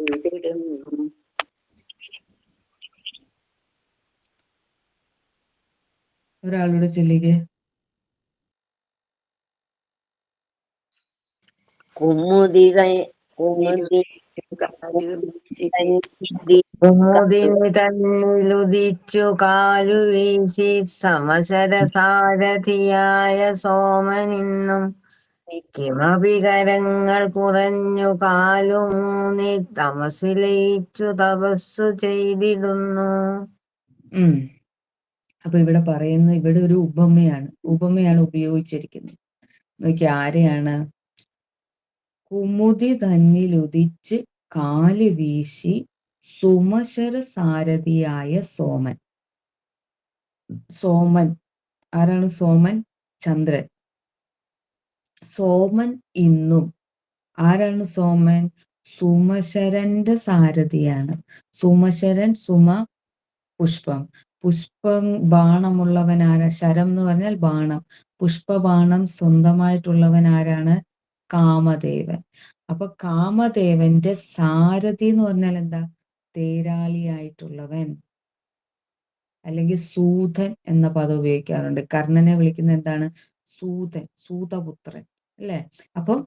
ചെയ്തിടുന്നു. ഒരാളോട് ചൊല്ലിക്കേ. കുമുദിനി തന്നിലുദിച്ചു കാലു വീശി സമശരസാരഥിയായ സോമനിന്നും കിമപി കരങ്ങൾ കുറഞ്ഞു കാലുമൂന്നി തമസിലയിച്ചു തപസ്സു ചെയ്തിടുന്നു. അപ്പൊ ഇവിടെ പറയുന്ന ഇവിടെ ഒരു ഉപമയാണ് ഉപയോഗിച്ചിരിക്കുന്നത്. നോക്കി, ആരെയാണ്? കുമുദി തന്നിലുദിച്ച് കാല് വീശി സുമശര സാരഥിയായ സോമൻ. സോമൻ ആരാണ്? സോമൻ ചന്ദ്രൻ. സോമൻ ഇന്നും ആരാണ്? സോമൻ സുമശരന്റെ സാരഥിയാണ്. സുമശരൻ, സുമ പുഷ്പം, പുഷ്പം ബാണമുള്ളവൻ ആരാ? ശരം എന്ന് പറഞ്ഞാൽ ബാണം. പുഷ്പബാണം സ്വന്തമായിട്ടുള്ളവൻ ആരാണ്? കാമദേവൻ. അപ്പൊ കാമദേവന്റെ സാരഥി എന്ന് പറഞ്ഞാൽ എന്താ? തേരാളിയായിട്ടുള്ളവൻ, അല്ലെങ്കിൽ സൂതൻ എന്ന പദം ഉപയോഗിക്കാറുണ്ട്. കർണനെ വിളിക്കുന്ന എന്താണ്? സൂതൻ, സൂതപുത്രൻ, അല്ലെ? അപ്പം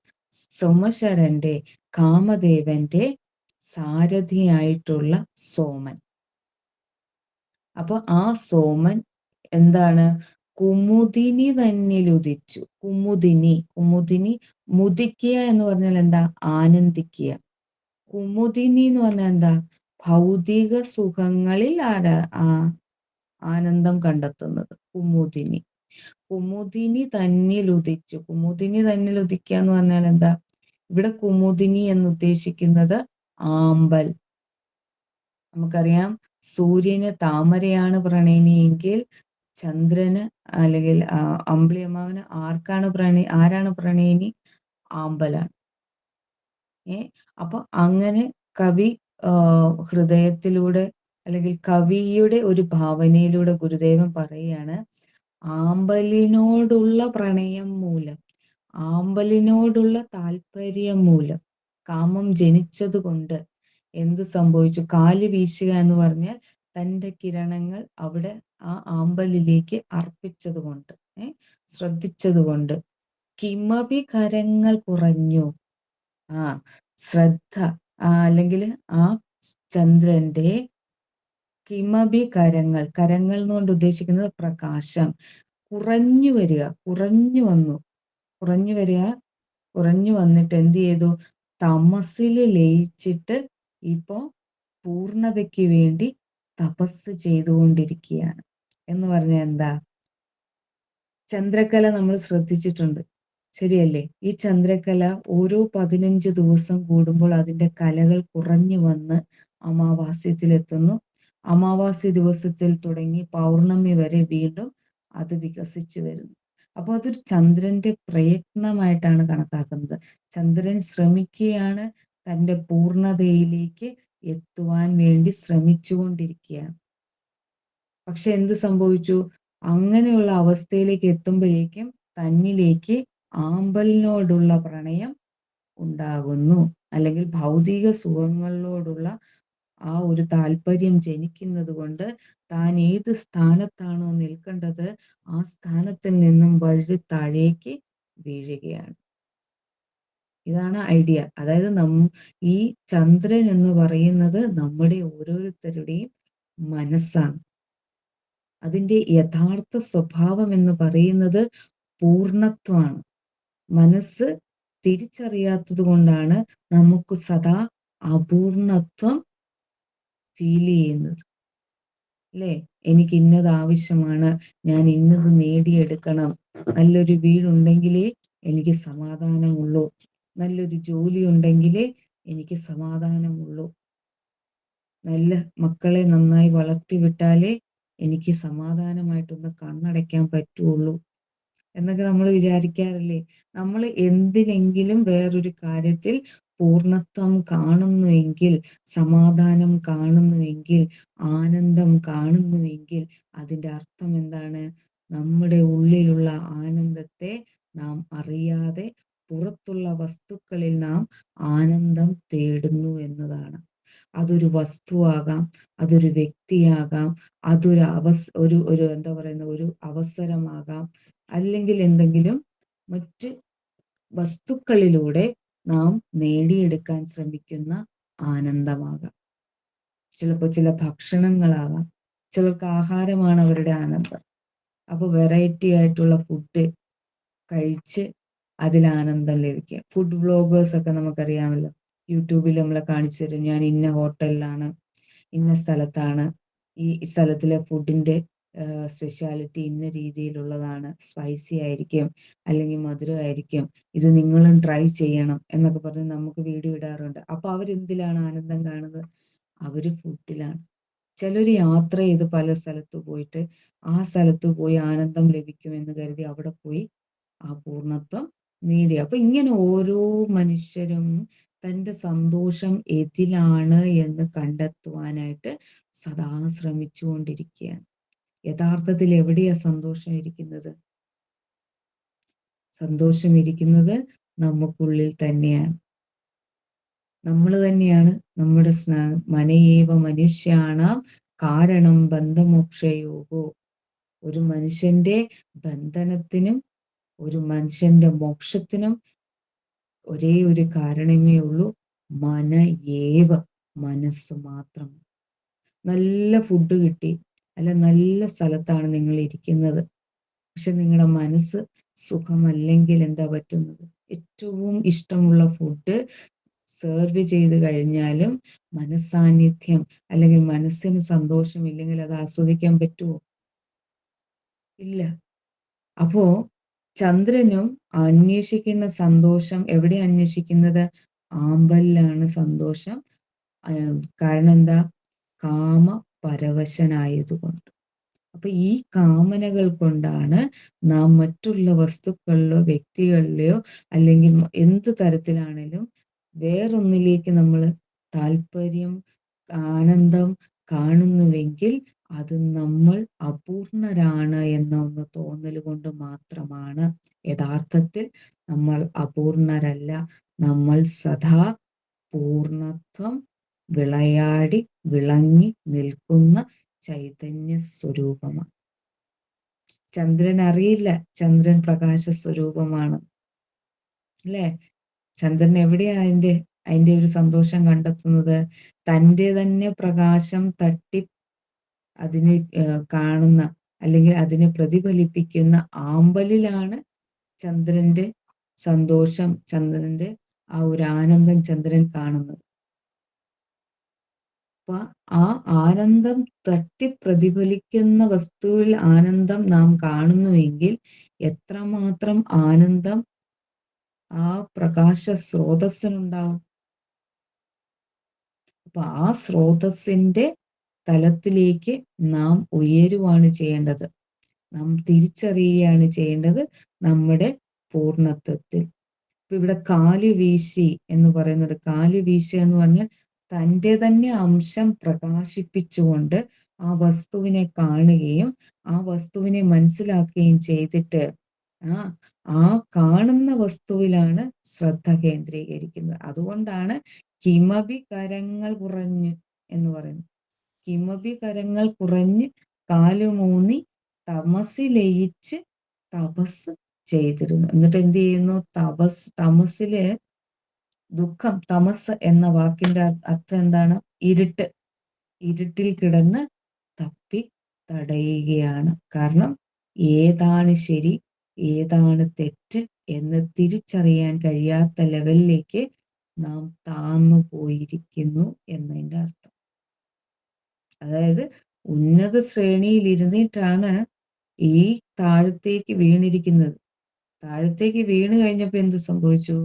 സോമശരന്റെ, കാമദേവന്റെ സാരഥിയായിട്ടുള്ള സോമൻ. അപ്പൊ ആ സോമൻ എന്താണ്? കുമുദിനി തന്നിലുദിച്ചു. കുമുദിനി മുദിക്കുക എന്ന് പറഞ്ഞാൽ എന്താ? ആനന്ദിക്കുക. കുമുദിനി എന്ന് പറഞ്ഞാൽ എന്താ? ഭൗതിക സുഖങ്ങളിൽ ആനന്ദം കണ്ടെത്തുന്നത് കുമുദിനി. കുമുദിനി തന്നിലുദിച്ചു. കുമുദിനി തന്നിലുദിക്കുക എന്ന് പറഞ്ഞാൽ എന്താ? ഇവിടെ കുമുദിനി എന്ന് ഉദ്ദേശിക്കുന്നത് ആമ്പൽ. നമുക്കറിയാം, സൂര്യന് താമരയാണ് പ്രണയിനിയെങ്കിൽ ചന്ദ്രന് അല്ലെങ്കിൽ അമ്പിളിയമ്മാവന് ആരാണ് പ്രണയിനി? ആമ്പലാണ്. അപ്പൊ അങ്ങനെ കവി ഹൃദയത്തിലൂടെ അല്ലെങ്കിൽ കവിയുടെ ഒരു ഭാവനയിലൂടെ ഗുരുദേവൻ പറയുകയാണ്, ആമ്പലിനോടുള്ള പ്രണയം മൂലം, ആമ്പലിനോടുള്ള താല്പര്യം മൂലം, കാമം ജനിച്ചത് കൊണ്ട് എന്ത് സംഭവിച്ചു? കാല് വീശുക എന്ന് പറഞ്ഞാൽ തൻ്റെ കിരണങ്ങൾ അവിടെ ആ ആമ്പലിലേക്ക് അർപ്പിച്ചതുകൊണ്ട്, ശ്രദ്ധിച്ചതുകൊണ്ട്, കിമപി കരങ്ങൾ കുറഞ്ഞു. ശ്രദ്ധ അല്ലെങ്കിൽ ആ ചന്ദ്രന്റെ കിമപി കരങ്ങൾ എന്നുകൊണ്ട് ഉദ്ദേശിക്കുന്നത് പ്രകാശം, കുറഞ്ഞു വന്നിട്ട് എന്ത് ചെയ്തു? തമസിൽ ലയിച്ചിട്ട് ഇപ്പോ പൂർണ്ണതയ്ക്ക് വേണ്ടി തപസ് ചെയ്തുകൊണ്ടിരിക്കുകയാണ്. എന്ന് പറഞ്ഞാൽ എന്താ? ചന്ദ്രക്കല നമ്മൾ ശ്രദ്ധിച്ചിട്ടുണ്ട്, ശരിയല്ലേ? ഈ ചന്ദ്രക്കല ഓരോ 15 ദിവസം കൂടുമ്പോൾ അതിന്റെ കലകൾ കുറഞ്ഞു വന്ന് അമാവാസ്യത്തിലെത്തുന്നു. അമാവാസ്യ ദിവസത്തിൽ തുടങ്ങി പൗർണമി വരെ വീണ്ടും അത് വികസിച്ചു വരുന്നു. അപ്പൊ അതൊരു ചന്ദ്രന്റെ പ്രയത്നമായിട്ടാണ് കണക്കാക്കുന്നത്. ചന്ദ്രൻ ശ്രമിക്കുകയാണ്, തൻ്റെ പൂർണ്ണതയിലേക്ക് എത്തുവാൻ വേണ്ടി ശ്രമിച്ചുകൊണ്ടിരിക്കുകയാണ്. പക്ഷെ എന്ത് സംഭവിച്ചു? അങ്ങനെയുള്ള അവസ്ഥയിലേക്ക് എത്തുമ്പോഴേക്കും തന്നിലേക്ക് ആമ്പലിനോടുള്ള പ്രണയം ഉണ്ടാകുന്നു, അല്ലെങ്കിൽ ഭൗതിക സുഖങ്ങളോടുള്ള ആ ഒരു താല്പര്യം ജനിക്കുന്നത് കൊണ്ട് താൻ ഏത് സ്ഥാനത്താണോ നിൽക്കേണ്ടത് ആ സ്ഥാനത്തിൽ നിന്നും വഴുതി താഴേക്ക് വീഴുകയാണ്. ഇതാണ് ഐഡിയ. അതായത് ഈ ചന്ദ്രൻ എന്ന് പറയുന്നത് നമ്മുടെ ഓരോരുത്തരുടെയും മനസ്സാണ്. അതിൻ്റെ യഥാർത്ഥ സ്വഭാവം എന്ന് പറയുന്നത് പൂർണ്ണത്വമാണ്. മനസ്സ് തിരിച്ചറിയാത്തത് കൊണ്ടാണ് നമുക്ക് സദാ അപൂർണത്വം ഫീൽ ചെയ്യുന്നത്, അല്ലേ? എനിക്ക് ഇന്നത് ആവശ്യമാണ്, ഞാൻ ഇന്നത് നേടിയെടുക്കണം, നല്ലൊരു വീടുണ്ടെങ്കിലേ എനിക്ക് സമാധാനമുള്ളൂ, നല്ലൊരു ജോലി ഉണ്ടെങ്കിലേ എനിക്ക് സമാധാനമുള്ളൂ, നല്ല മക്കളെ നന്നായി വളർത്തി വിട്ടാലേ എനിക്ക് സമാധാനമായിട്ടൊന്ന് കണ്ണടയ്ക്കാൻ പറ്റുള്ളൂ എന്നൊക്കെ നമ്മൾ വിചാരിക്കാറില്ലേ? നമ്മൾ എന്തിനെങ്കിലും വേറൊരു കാര്യത്തിൽ പൂർണ്ണത്വം കാണുന്നുവെങ്കിൽ, സമാധാനം കാണുന്നുവെങ്കിൽ, ആനന്ദം കാണുന്നുവെങ്കിൽ അതിൻ്റെ അർത്ഥം എന്താണ്? നമ്മുടെ ഉള്ളിലുള്ള ആനന്ദത്തെ നാം അറിയാതെ പുറത്തുള്ള വസ്തുക്കളിൽ നാം ആനന്ദം തേടുന്നു എന്നതാണ്. അതൊരു വസ്തുവാകാം, അതൊരു വ്യക്തിയാകാം, അതൊരു ഒരു എന്താ പറയുന്ന ഒരു അവസരമാകാം, അല്ലെങ്കിൽ എന്തെങ്കിലും മറ്റ് വസ്തുക്കളിലൂടെ നാം നേടിയെടുക്കാൻ ശ്രമിക്കുന്ന ആനന്ദമാകാം. ചിലപ്പോൾ ചില ഭക്ഷണങ്ങളാകാം, ചിലർക്ക് ആഹാരമാണ് അവരുടെ ആനന്ദം. അപ്പോൾ വെറൈറ്റി ആയിട്ടുള്ള ഫുഡ് കഴിച്ച് അതിൽ ആനന്ദം ലഭിക്കുക. ഫുഡ് വ്ളോഗേഴ്സ് ഒക്കെ നമുക്കറിയാമല്ലോ, യൂട്യൂബിൽ നമ്മളെ കാണിച്ചു തരും, ഞാൻ ഇന്ന ഹോട്ടലിലാണ്, ഇന്ന സ്ഥലത്താണ്, ഈ സ്ഥലത്തിലെ ഫുഡിന്റെ സ്പെഷ്യാലിറ്റി ഇന്ന രീതിയിലുള്ളതാണ്, സ്പൈസി ആയിരിക്കും, അല്ലെങ്കിൽ മധുരമായിരിക്കും, ഇത് നിങ്ങളും ട്രൈ ചെയ്യണം എന്നൊക്കെ പറഞ്ഞ് നമുക്ക് വീഡിയോ ഇടാറുണ്ട്. അപ്പൊ അവരെന്തിലാണ് ആനന്ദം കാണുന്നത്? അവര് ഫുഡിലാണ്. ചിലർ യാത്ര ചെയ്ത് പല സ്ഥലത്ത് പോയിട്ട് ആ സ്ഥലത്ത് പോയി ആനന്ദം ലഭിക്കുമെന്ന് കരുതി അവിടെ പോയി ആ പൂർണ്ണത്വം നേടി. അപ്പൊ ഇങ്ങനെ ഓരോ മനുഷ്യരും തന്റെ സന്തോഷം ഏതിലാണ് എന്ന് കണ്ടെത്തുവാനായിട്ട് സദാ ശ്രമിച്ചുകൊണ്ടിരിക്കുകയാണ്. യഥാർത്ഥത്തിൽ എവിടെയാ സന്തോഷം ഇരിക്കുന്നത്? സന്തോഷം ഇരിക്കുന്നത് നമുക്കുള്ളിൽ തന്നെയാണ്. നമ്മൾ തന്നെയാണ് നമ്മുടെ മനയേവ മനുഷ്യാണാം കാരണം ബന്ധമോക്ഷയോഗോ. ഒരു മനുഷ്യന്റെ ബന്ധനത്തിനും ഒരു മനുഷ്യന്റെ മോക്ഷത്തിനും ഒരേ ഒരു കാരണമേ ഉള്ളൂ, മനയേവ, മനസ്സ് മാത്രം. നല്ല ഫുഡ് കിട്ടി, അല്ല നല്ല സ്ഥലത്താണ് നിങ്ങൾ ഇരിക്കുന്നത്, പക്ഷെ നിങ്ങളുടെ മനസ്സ് സുഖമല്ലെങ്കിൽ എന്താ പറ്റുന്നത്? ഏറ്റവും ഇഷ്ടമുള്ള ഫുഡ് സെർവ് ചെയ്ത് കഴിഞ്ഞാലും മനസ്സാന്നിധ്യം അല്ലെങ്കിൽ മനസ്സിന് സന്തോഷമില്ലെങ്കിൽ അത് ആസ്വദിക്കാൻ പറ്റുമോ? ഇല്ല. അപ്പോ ചന്ദ്രനും അന്വേഷിക്കുന്ന സന്തോഷം എവിടെ അന്വേഷിക്കുന്നത്? ആമ്പലിലാണ് സന്തോഷം. കാരണം എന്താ? കാമ പരവശനായതുകൊണ്ട്. അപ്പൊ ഈ കാമനകൾ കൊണ്ടാണ് നാം മറ്റുള്ള വസ്തുക്കളിലോ വ്യക്തികളിലെയോ അല്ലെങ്കിൽ എന്ത് തരത്തിലാണേലും വേറൊന്നിലേക്ക് നമ്മൾ താല്പര്യം, ആനന്ദം കാണുന്നുവെങ്കിൽ അത് നമ്മൾ അപൂർണരാണ് എന്ന ഒന്ന് തോന്നൽ കൊണ്ട് മാത്രമാണ്. യഥാർത്ഥത്തിൽ നമ്മൾ അപൂർണരല്ല. നമ്മൾ സദാ പൂർണത്വം വിളയാടി വിളങ്ങി നിൽക്കുന്ന ചൈതന്യ സ്വരൂപമാണ്. ചന്ദ്രൻ അറിയില്ല ചന്ദ്രൻ പ്രകാശ സ്വരൂപമാണ്, അല്ലേ? ചന്ദ്രൻ എവിടെയാ അതിന്റെ ഒരു സന്തോഷം കണ്ടെത്തുന്നത്? തൻ്റെ തന്നെ പ്രകാശം തട്ടി അതിനെ കാണുന്ന അല്ലെങ്കിൽ അതിനെ പ്രതിഫലിപ്പിക്കുന്ന ആമ്പലിലാണ് ചന്ദ്രന്റെ സന്തോഷം, ചന്ദ്രന്റെ ആ ഒരു ആനന്ദം ചന്ദ്രൻ കാണുന്നത്. അപ്പൊ ആ ആനന്ദം തട്ടി പ്രതിഫലിക്കുന്ന വസ്തുവിൽ ആനന്ദം നാം കാണുന്നുവെങ്കിൽ എത്രമാത്രം ആനന്ദം ആ പ്രകാശ സ്രോതസ്സിനുണ്ടാവും. അപ്പൊ ആ സ്രോതസ്സിന്റെ തലത്തിലേക്ക് നാം ഉയരുവാണ് ചെയ്യേണ്ടത്. നാം തിരിച്ചറിയുകയാണ് ചെയ്യേണ്ടത് നമ്മുടെ പൂർണ്ണത്വത്തിൽ. ഇപ്പൊ ഇവിടെ കാല് വീശി എന്ന് പറയുന്നത്, കാല് വീശി എന്ന് പറഞ്ഞാൽ തൻ്റെ തന്നെ അംശം പ്രകാശിപ്പിച്ചുകൊണ്ട് ആ വസ്തുവിനെ കാണുകയും ആ വസ്തുവിനെ മനസ്സിലാക്കുകയും ചെയ്തിട്ട് ആ കാണുന്ന വസ്തുവിലാണ് ശ്രദ്ധ കേന്ദ്രീകരിക്കുന്നത്. അതുകൊണ്ടാണ് കിമപി കരങ്ങൾ കുറഞ്ഞ് എന്ന് പറയുന്നത്. കിമപി കരങ്ങൾ കുറഞ്ഞ് കാലുമൂന്നി തമസിലയിച്ച് തപസ് ചെയ്തിരുന്നു. എന്നിട്ട് എന്ത് ചെയ്യുന്നു? തമസില് ദുഃഖം, തമസ് എന്ന വാക്കിന്റെ അർത്ഥം എന്താണ്? ഇരുട്ട്. ഇരുട്ടിൽ കിടന്ന് തപ്പി തടയുകയാണ്. കാരണം ഏതാണ് ശരി, ഏതാണ് തെറ്റ് എന്ന് തിരിച്ചറിയാൻ കഴിയാത്ത ലെവലിലേക്ക് നാം താന്നു പോയിരിക്കുന്നു എന്നതിന്റെ അർത്ഥം. അതായത് ഉന്നത ശ്രേണിയിൽ ഇരുന്നിട്ടാണ് ഈ താഴത്തേക്ക് വീണിരിക്കുന്നത്. താഴത്തേക്ക് വീണ് കഴിഞ്ഞപ്പോൾ എന്ത് സംഭവിച്ചു?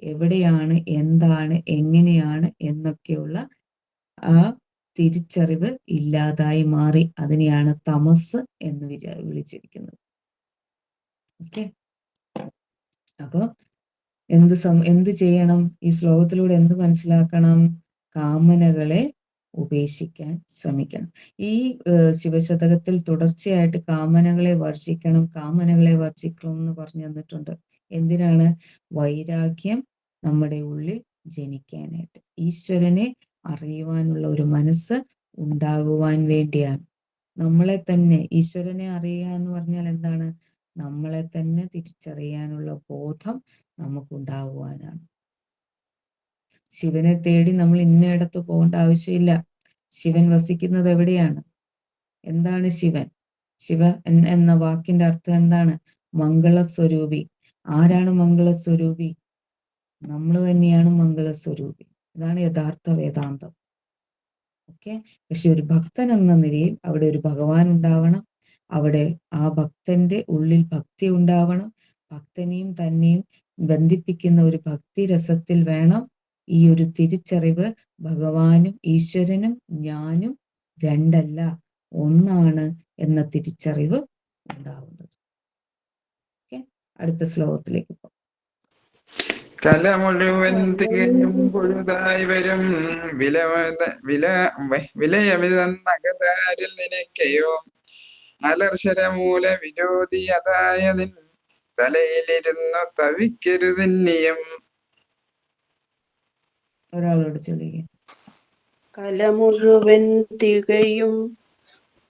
എവിടെയാണ്, എന്താണ്, എങ്ങനെയാണ് എന്നൊക്കെയുള്ള ആ തിരിച്ചറിവ് ഇല്ലാതായി മാറി. അതിനെയാണ് തമസ് എന്ന് വിളിച്ചിരിക്കുന്നത്. ഓക്കെ. അപ്പൊ എന്ത് ചെയ്യണം? ഈ ശ്ലോകത്തിലൂടെ എന്ത് മനസ്സിലാക്കണം? കാമനകളെ ഉപേക്ഷിക്കാൻ ശ്രമിക്കണം. ഈ ശിവശതകത്തിൽ തുടർച്ചയായിട്ട് കാമനകളെ വർജിക്കണം, കാമനകളെ വർജിക്കണം എന്ന് പറഞ്ഞു തന്നിട്ടുണ്ട്. എന്തിനാണ്? വൈരാഗ്യം നമ്മുടെ ഉള്ളിൽ ജനിക്കാനായിട്ട്, ഈശ്വരനെ അറിയുവാനുള്ള ഒരു മനസ്സ് ഉണ്ടാകുവാൻ വേണ്ടിയാണ്. നമ്മളെ തന്നെ ഈശ്വരനെ അറിയുക എന്ന് പറഞ്ഞാൽ എന്താണ്? നമ്മളെ തന്നെ തിരിച്ചറിയാനുള്ള ബോധം നമുക്കുണ്ടാകുവാനാണ്. ശിവനെ തേടി നമ്മൾ ഇന്നയിടത്ത് പോകേണ്ട ആവശ്യമില്ല. ശിവൻ വസിക്കുന്നത് എവിടെയാണ്? എന്താണ് ശിവൻ? ശിവ എന്ന വാക്കിന്റെ അർത്ഥം എന്താണ്? മംഗളസ്വരൂപി. ആരാണ് മംഗളസ്വരൂപി? നമ്മൾ തന്നെയാണ് മംഗളസ്വരൂപി. ഇതാണ് യഥാർത്ഥ വേദാന്തം. ഓക്കെ. പക്ഷെ ഒരു ഭക്തൻ എന്ന നിലയിൽ അവിടെ ഒരു ഭഗവാൻ ഉണ്ടാവണം. അവിടെ ആ ഭക്തന്റെ ഉള്ളിൽ ഭക്തി ഉണ്ടാവണം. ഭക്തനെയും തന്നെയും ബന്ധിപ്പിക്കുന്ന ഒരു ഭക്തി രസത്തിൽ വേണം ഈ ഒരു തിരിച്ചറിവ്, ഭഗവാനും ഈശ്വരനും ഞാനും രണ്ടല്ല ഒന്നാണ് എന്ന തിരിച്ചറിവ് ഉണ്ടാവുന്നത്. ഓക്കെ, അടുത്ത ശ്ലോകത്തിലേക്ക് പോകാം. കല മുഴുവൻ തികഞ്ഞും പൊഴുതായി വരും വിലയമിതന്നകതാരിൽ നിനക്കയോ അലർശരമൂല വിരോധിയതായ നിൻ തലയിലിരുന്നു തവിക്കരുതെന്നിയും. ഒരാളോട് ചൊല്ലുക. കല മുഴുവൻ തികയും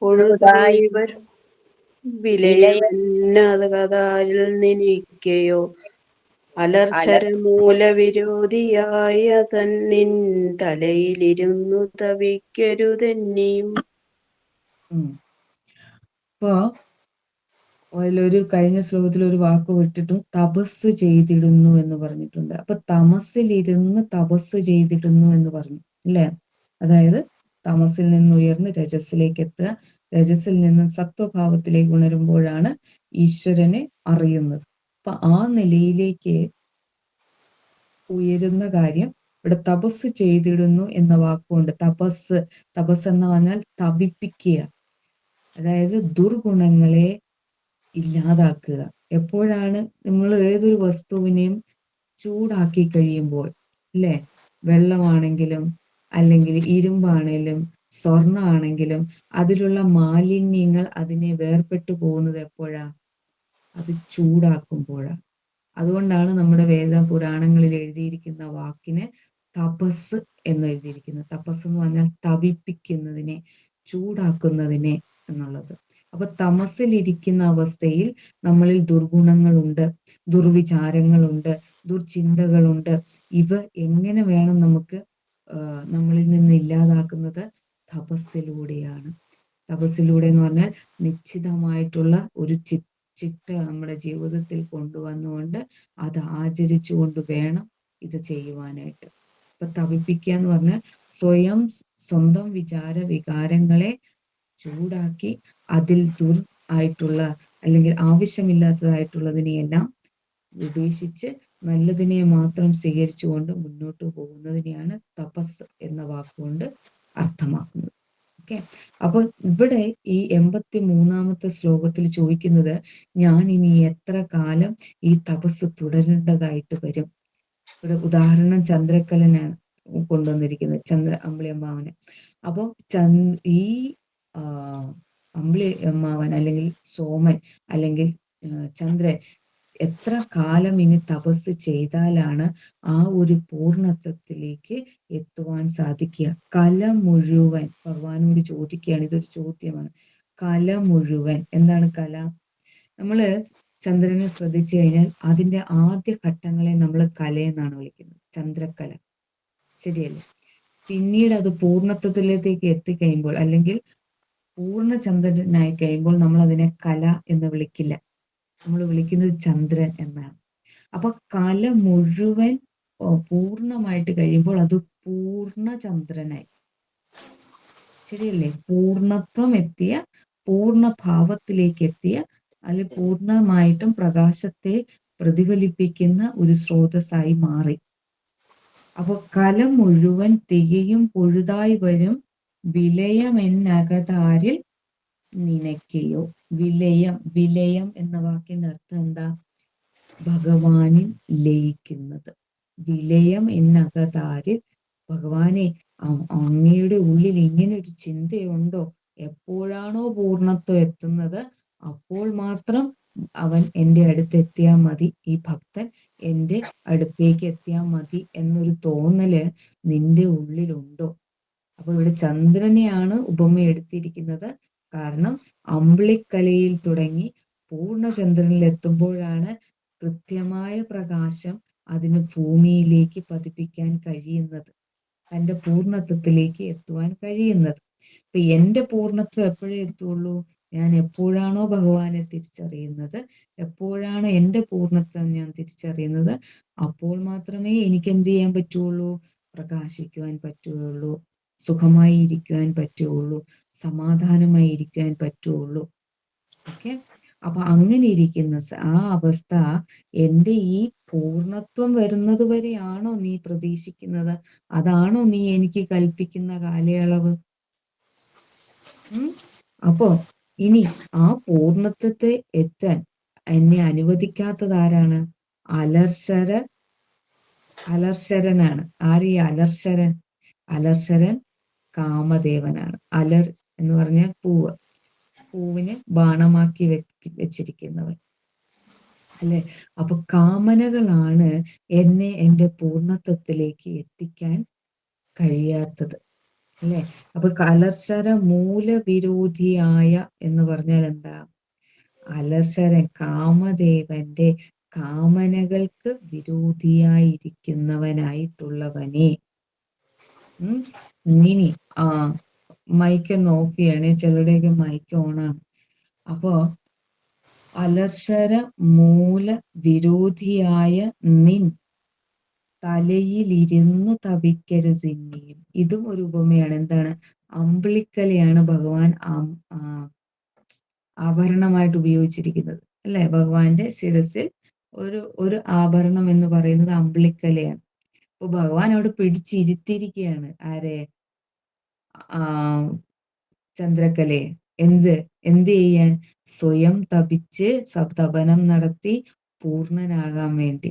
പൊഴുതായി വരും വിലയെന്നകതാരിൽ നിനക്കയോ അലർച്ചരമൂല വിരോധിയായ തന്നിൻ തലയിലിരുന്നു തവിക്കരുതെന്നിയും. അപ്പോ അതിലൊരു കഴിഞ്ഞ ശ്ലോകത്തിൽ ഒരു വാക്ക് വിട്ടിട്ടു, തപസ് ചെയ്തിടുന്നു എന്ന് പറഞ്ഞിട്ടുണ്ട്. അപ്പൊ തമസിലിരുന്ന് തപസ് ചെയ്തിടുന്നു എന്ന് പറഞ്ഞു അല്ലേ? അതായത് തമസിൽ നിന്ന് ഉയർന്ന് രജസിലേക്ക് എത്തുക, രജസിൽ നിന്ന് സത്വഭാവത്തിലേക്ക് ഉണരുമ്പോഴാണ് ഈശ്വരനെ അറിയുന്നത്. അപ്പൊ ആ നിലയിലേക്ക് ഉയരുന്ന കാര്യം ഇവിടെ തപസ് ചെയ്തിടുന്നു എന്ന വാക്കുകൊണ്ട്. തപസ് എന്ന് പറഞ്ഞാൽ തപിപ്പിക്കുക, അതായത് ദുർഗുണങ്ങളെ ഇല്ലാതാക്കുക. എപ്പോഴാണ്? നമ്മൾ ഏതൊരു വസ്തുവിനെയും ചൂടാക്കി കഴിയുമ്പോൾ അല്ലെ, വെള്ളമാണെങ്കിലും അല്ലെങ്കിൽ ഇരുമ്പാണെങ്കിലും സ്വർണ്ണമാണെങ്കിലും അതിലുള്ള മാലിന്യങ്ങൾ അതിനെ വേർപെട്ടു പോകുന്നത് എപ്പോഴാ? അത് ചൂടാക്കുമ്പോഴാണ്. അതുകൊണ്ടാണ് നമ്മുടെ പുരാണങ്ങളിൽ എഴുതിയിരിക്കുന്ന വാക്കിന് തപസ് എന്ന് എഴുതിയിരിക്കുന്നത്. തപസ് എന്ന് പറഞ്ഞാൽ തപിപ്പിക്കുന്നതിനെ, ചൂടാക്കുന്നതിനെ എന്നുള്ളത്. അപ്പൊ തമസിലിരിക്കുന്ന അവസ്ഥയിൽ നമ്മളിൽ ദുർഗുണങ്ങളുണ്ട്, ദുർവിചാരങ്ങളുണ്ട്, ദുർചിന്തകളുണ്ട്. ഇവ എങ്ങനെ വേണം നമുക്ക് നമ്മളിൽ നിന്ന് ഇല്ലാതാക്കുന്നത്? തപസ്സിലൂടെയാണ്. തപസ്സിലൂടെ എന്ന് പറഞ്ഞാൽ നിശ്ചിതമായിട്ടുള്ള ഒരു ചിട്ട നമ്മുടെ ജീവിതത്തിൽ കൊണ്ടുവന്നുകൊണ്ട് അത് ആചരിച്ചുകൊണ്ട് വേണം ഇത് ചെയ്യുവാനായിട്ട്. ഇപ്പൊ തപിപ്പിക്കുക എന്ന് പറഞ്ഞാൽ സ്വന്തം വികാരങ്ങളെ ചൂടാക്കി അതിൽ ആയിട്ടുള്ള അല്ലെങ്കിൽ ആവശ്യമില്ലാത്തതായിട്ടുള്ളതിനെയെല്ലാം ഉപേക്ഷിച്ച് നല്ലതിനെ മാത്രം സ്വീകരിച്ചുകൊണ്ട് മുന്നോട്ട് പോകുന്നതിനെയാണ് തപസ് എന്ന വാക്കുകൊണ്ട് അർത്ഥമാക്കുന്നത്. ഓക്കെ. അപ്പൊ ഇവിടെ ഈ 83-ാമത്തെ ശ്ലോകത്തിൽ ചോദിക്കുന്നത്, ഞാൻ ഇനി എത്ര കാലം ഈ തപസ് തുടരേണ്ടതായിട്ട് വരും? ഒരു ഉദാഹരണം ചന്ദ്രക്കലനാണ് കൊണ്ടുവന്നിരിക്കുന്നത്, അമ്പിളി അമ്മാവനെ. അപ്പൊ ഈ അമ്പിളി അമ്മാവൻ അല്ലെങ്കിൽ സോമൻ അല്ലെങ്കിൽ ചന്ദ്രൻ എത്ര കാലം ഇനി തപസ് ചെയ്താലാണ് ആ ഒരു പൂർണ്ണത്വത്തിലേക്ക് എത്തുവാൻ സാധിക്കുക? കല മുഴുവൻ ഭഗവാനോട് ചോദിക്കുകയാണ്. ഇതൊരു ചോദ്യമാണ്. കല മുഴുവൻ എന്താണ് കല? നമ്മള് ചന്ദ്രനെ ശ്രദ്ധിച്ചു കഴിഞ്ഞാൽ അതിന്റെ ആദ്യ ഘട്ടങ്ങളെ നമ്മൾ കലയെന്നാണ് വിളിക്കുന്നത്, ചന്ദ്രക്കല. ശരിയല്ലേ? പിന്നീട് അത് പൂർണ്ണത്വത്തിലേക്ക് എത്തിക്കഴിയുമ്പോൾ അല്ലെങ്കിൽ പൂർണ്ണചന്ദ്രനായി കഴിയുമ്പോൾ നമ്മൾ അതിനെ കല എന്ന് വിളിക്കില്ല, നമ്മൾ വിളിക്കുന്നത് ചന്ദ്രൻ എന്നാണ്. അപ്പൊ കല മുഴുവൻ പൂർണ്ണമായിട്ട് കഴിയുമ്പോൾ അത് പൂർണ്ണചന്ദ്രനായി. ശരിയല്ലേ? പൂർണ്ണത്വം എത്തിയ, പൂർണ്ണഭാവത്തിലേക്ക് എത്തിയ, അതിൽ പൂർണ്ണമായിട്ടും പ്രകാശത്തെ പ്രതിഫലിപ്പിക്കുന്ന ഒരു സ്രോതസ്സായി മാറി. അപ്പൊ കല മുഴുവൻ തികയും പൊഴുതായി വരും വിലയമെന്നകതാരിൽ നിനക്കയോ. വിലയം എന്ന വാക്കിന്റെ അർത്ഥം എന്താ? ഭഗവാനിൽ ലയിക്കുന്നത്. വിലയം എന്നകതാരിൽ, ഭഗവാനെ അങ്ങയുടെ ഉള്ളിൽ ഇങ്ങനെ ഒരു ചിന്തയുണ്ടോ? എപ്പോഴാണോ പൂർണ്ണത്വം എത്തുന്നത് അപ്പോൾ മാത്രം അവൻ എൻ്റെ അടുത്ത് എത്തിയാൽ മതി, ഈ ഭക്തൻ എൻ്റെ അടുത്തേക്ക് എത്തിയാൽ മതി എന്നൊരു തോന്നല് നിന്റെ ഉള്ളിലുണ്ടോ? അപ്പൊ ഇവിടെ ചന്ദ്രനെയാണ് ഉപമ എടുത്തിരിക്കുന്നത്. കാരണം അമ്പിളിക്കലയിൽ തുടങ്ങി പൂർണ്ണചന്ദ്രനിൽ എത്തുമ്പോഴാണ് കൃത്യമായ പ്രകാശം അതിന് ഭൂമിയിലേക്ക് പതിപ്പിക്കാൻ കഴിയുന്നത്, തന്റെ പൂർണ്ണത്വത്തിലേക്ക് എത്തുവാൻ കഴിയുന്നത്. അപ്പൊ എന്റെ പൂർണ്ണത്വം എപ്പോഴേ എത്തുള്ളൂ? ഞാൻ എപ്പോഴാണോ ഭഗവാനെ തിരിച്ചറിയുന്നത്, എപ്പോഴാണ് എൻ്റെ പൂർണ്ണത്വം ഞാൻ തിരിച്ചറിയുന്നത്, അപ്പോൾ മാത്രമേ എനിക്ക് എന്ത് ചെയ്യാൻ പറ്റുള്ളൂ? പ്രകാശിക്കുവാൻ പറ്റുകയുള്ളൂ, സുഖമായി ഇരിക്കുവാൻ പറ്റുകയുള്ളൂ, സമാധാനമായി ഇരിക്കുവാൻ പറ്റുകയുള്ളൂ. ഓക്കെ, അപ്പൊ അങ്ങനെ ഇരിക്കുന്ന ആ അവസ്ഥ എൻ്റെ ഈ പൂർണ്ണത്വം വരുന്നത് വരെയാണോ നീ പ്രതീക്ഷിക്കുന്നത്? അതാണോ നീ എനിക്ക് കൽപ്പിക്കുന്ന കാലയളവ്? അപ്പോ ഇനി ആ പൂർണ്ണത്വത്തെ എത്താൻ എന്നെ അനുവദിക്കാത്തതാരാണ്? അലർശരനാണ്. ആര് ഈ അലർശരൻ? അലർശരൻ കാമദേവനാണ്. അലർ എന്ന് പറഞ്ഞാൽ പൂവ്, പൂവിനെ ബാണമാക്കി വെച്ചിരിക്കുന്നവൻ അല്ലെ? അപ്പൊ കാമനകളാണ് എന്നെ എൻ്റെ പൂർണ്ണത്വത്തിലേക്ക് എത്തിക്കാൻ കഴിയാത്തത് അല്ലെ? അപ്പൊ അലർശര മൂലവിരോധിയായ എന്ന് പറഞ്ഞാൽ എന്താ? അലർശരൻ കാമദേവന്റെ കാമനകൾക്ക് വിരോധിയായിരിക്കുന്നവനായിട്ടുള്ളവനെ. ഇനി മൈക്ക് ഓഫ് ചെയ്യണേ, ചിലരുടെയൊക്കെ മൈക്ക് ഓണാണ്. അപ്പോ അലർശര മൂല വിരോധിയായ നിൻ തലയിലിരുന്നു തപിക്കരുതിന്നിയും. ഇതും ഒരു ഉപമയാണ്. എന്താണ്? അമ്പിളിക്കലയാണ് ഭഗവാൻ ആഭരണമായിട്ട് ഉപയോഗിച്ചിരിക്കുന്നത് അല്ലെ? ഭഗവാന്റെ ശിരസിൽ ഒരു ആഭരണം എന്ന് പറയുന്നത് അമ്പിളിക്കലയാണ്. അപ്പൊ ഭഗവാൻ അവിടെ പിടിച്ചിരുത്തിയിരിക്കുകയാണ് ആരെ? ചന്ദ്രക്കലയെ. എന്ത് ചെയ്യാൻ? സ്വയം തപിച്ച് തപനം നടത്തി പൂർണ്ണനാകാൻ വേണ്ടി.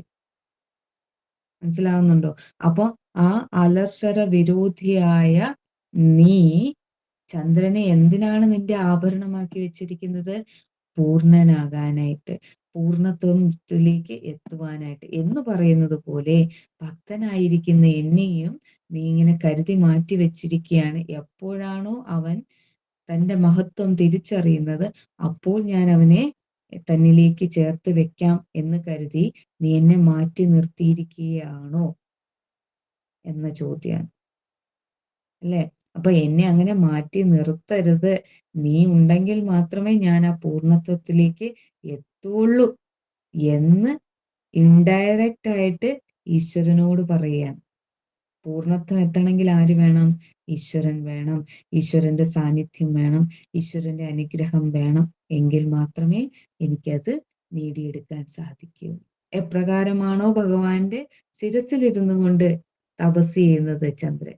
മനസ്സിലാവുന്നുണ്ടോ? അപ്പൊ ആ അലർശര വിരോധിയായ നീ ചന്ദ്രനെ എന്തിനാണ് നിന്റെ ആഭരണമാക്കി വെച്ചിരിക്കുന്നത്? പൂർണ്ണനാകാനായിട്ട്, പൂർണ്ണത്വത്തിലേക്ക് എത്തുവാനായിട്ട്. എന്ന് പറയുന്നത് പോലെ ഭക്തനായിരിക്കുന്ന എന്നെയും നീ ഇങ്ങനെ കരുതി മാറ്റി വെച്ചിരിക്കുകയാണ്. എപ്പോഴാണോ അവൻ തന്റെ മഹത്വം തിരിച്ചറിയുന്നത്, അപ്പോൾ ഞാൻ അവനെ തന്നിലേക്ക് ചേർത്ത് വെക്കാം എന്ന് കരുതി നീ എന്നെ മാറ്റി നിർത്തിയിരിക്കുകയാണോ എന്ന ചോദ്യമാണ് അല്ലെ? അപ്പൊ എന്നെ അങ്ങനെ മാറ്റി നിർത്തരുത്, നീ ഉണ്ടെങ്കിൽ മാത്രമേ ഞാൻ ആ പൂർണ്ണത്വത്തിലേക്ക് എത്തുള്ളൂ എന്ന് ഇൻഡയറക്റ്റ് ആയിട്ട് ഈശ്വരനോട് പറയുകയാണ്. പൂർണ്ണത്വം എത്തണമെങ്കിൽ ആര് വേണം? ഈശ്വരൻ വേണം, ഈശ്വരന്റെ സാന്നിധ്യം വേണം, ഈശ്വരന്റെ അനുഗ്രഹം വേണം. എങ്കിൽ മാത്രമേ എനിക്കത് നേടിയെടുക്കാൻ സാധിക്കൂ. എപ്രകാരമാണോ ഭഗവാന്റെ ശിരസിലിരുന്നു കൊണ്ട് തപസ് ചെയ്യുന്നത് ചന്ദ്രൻ,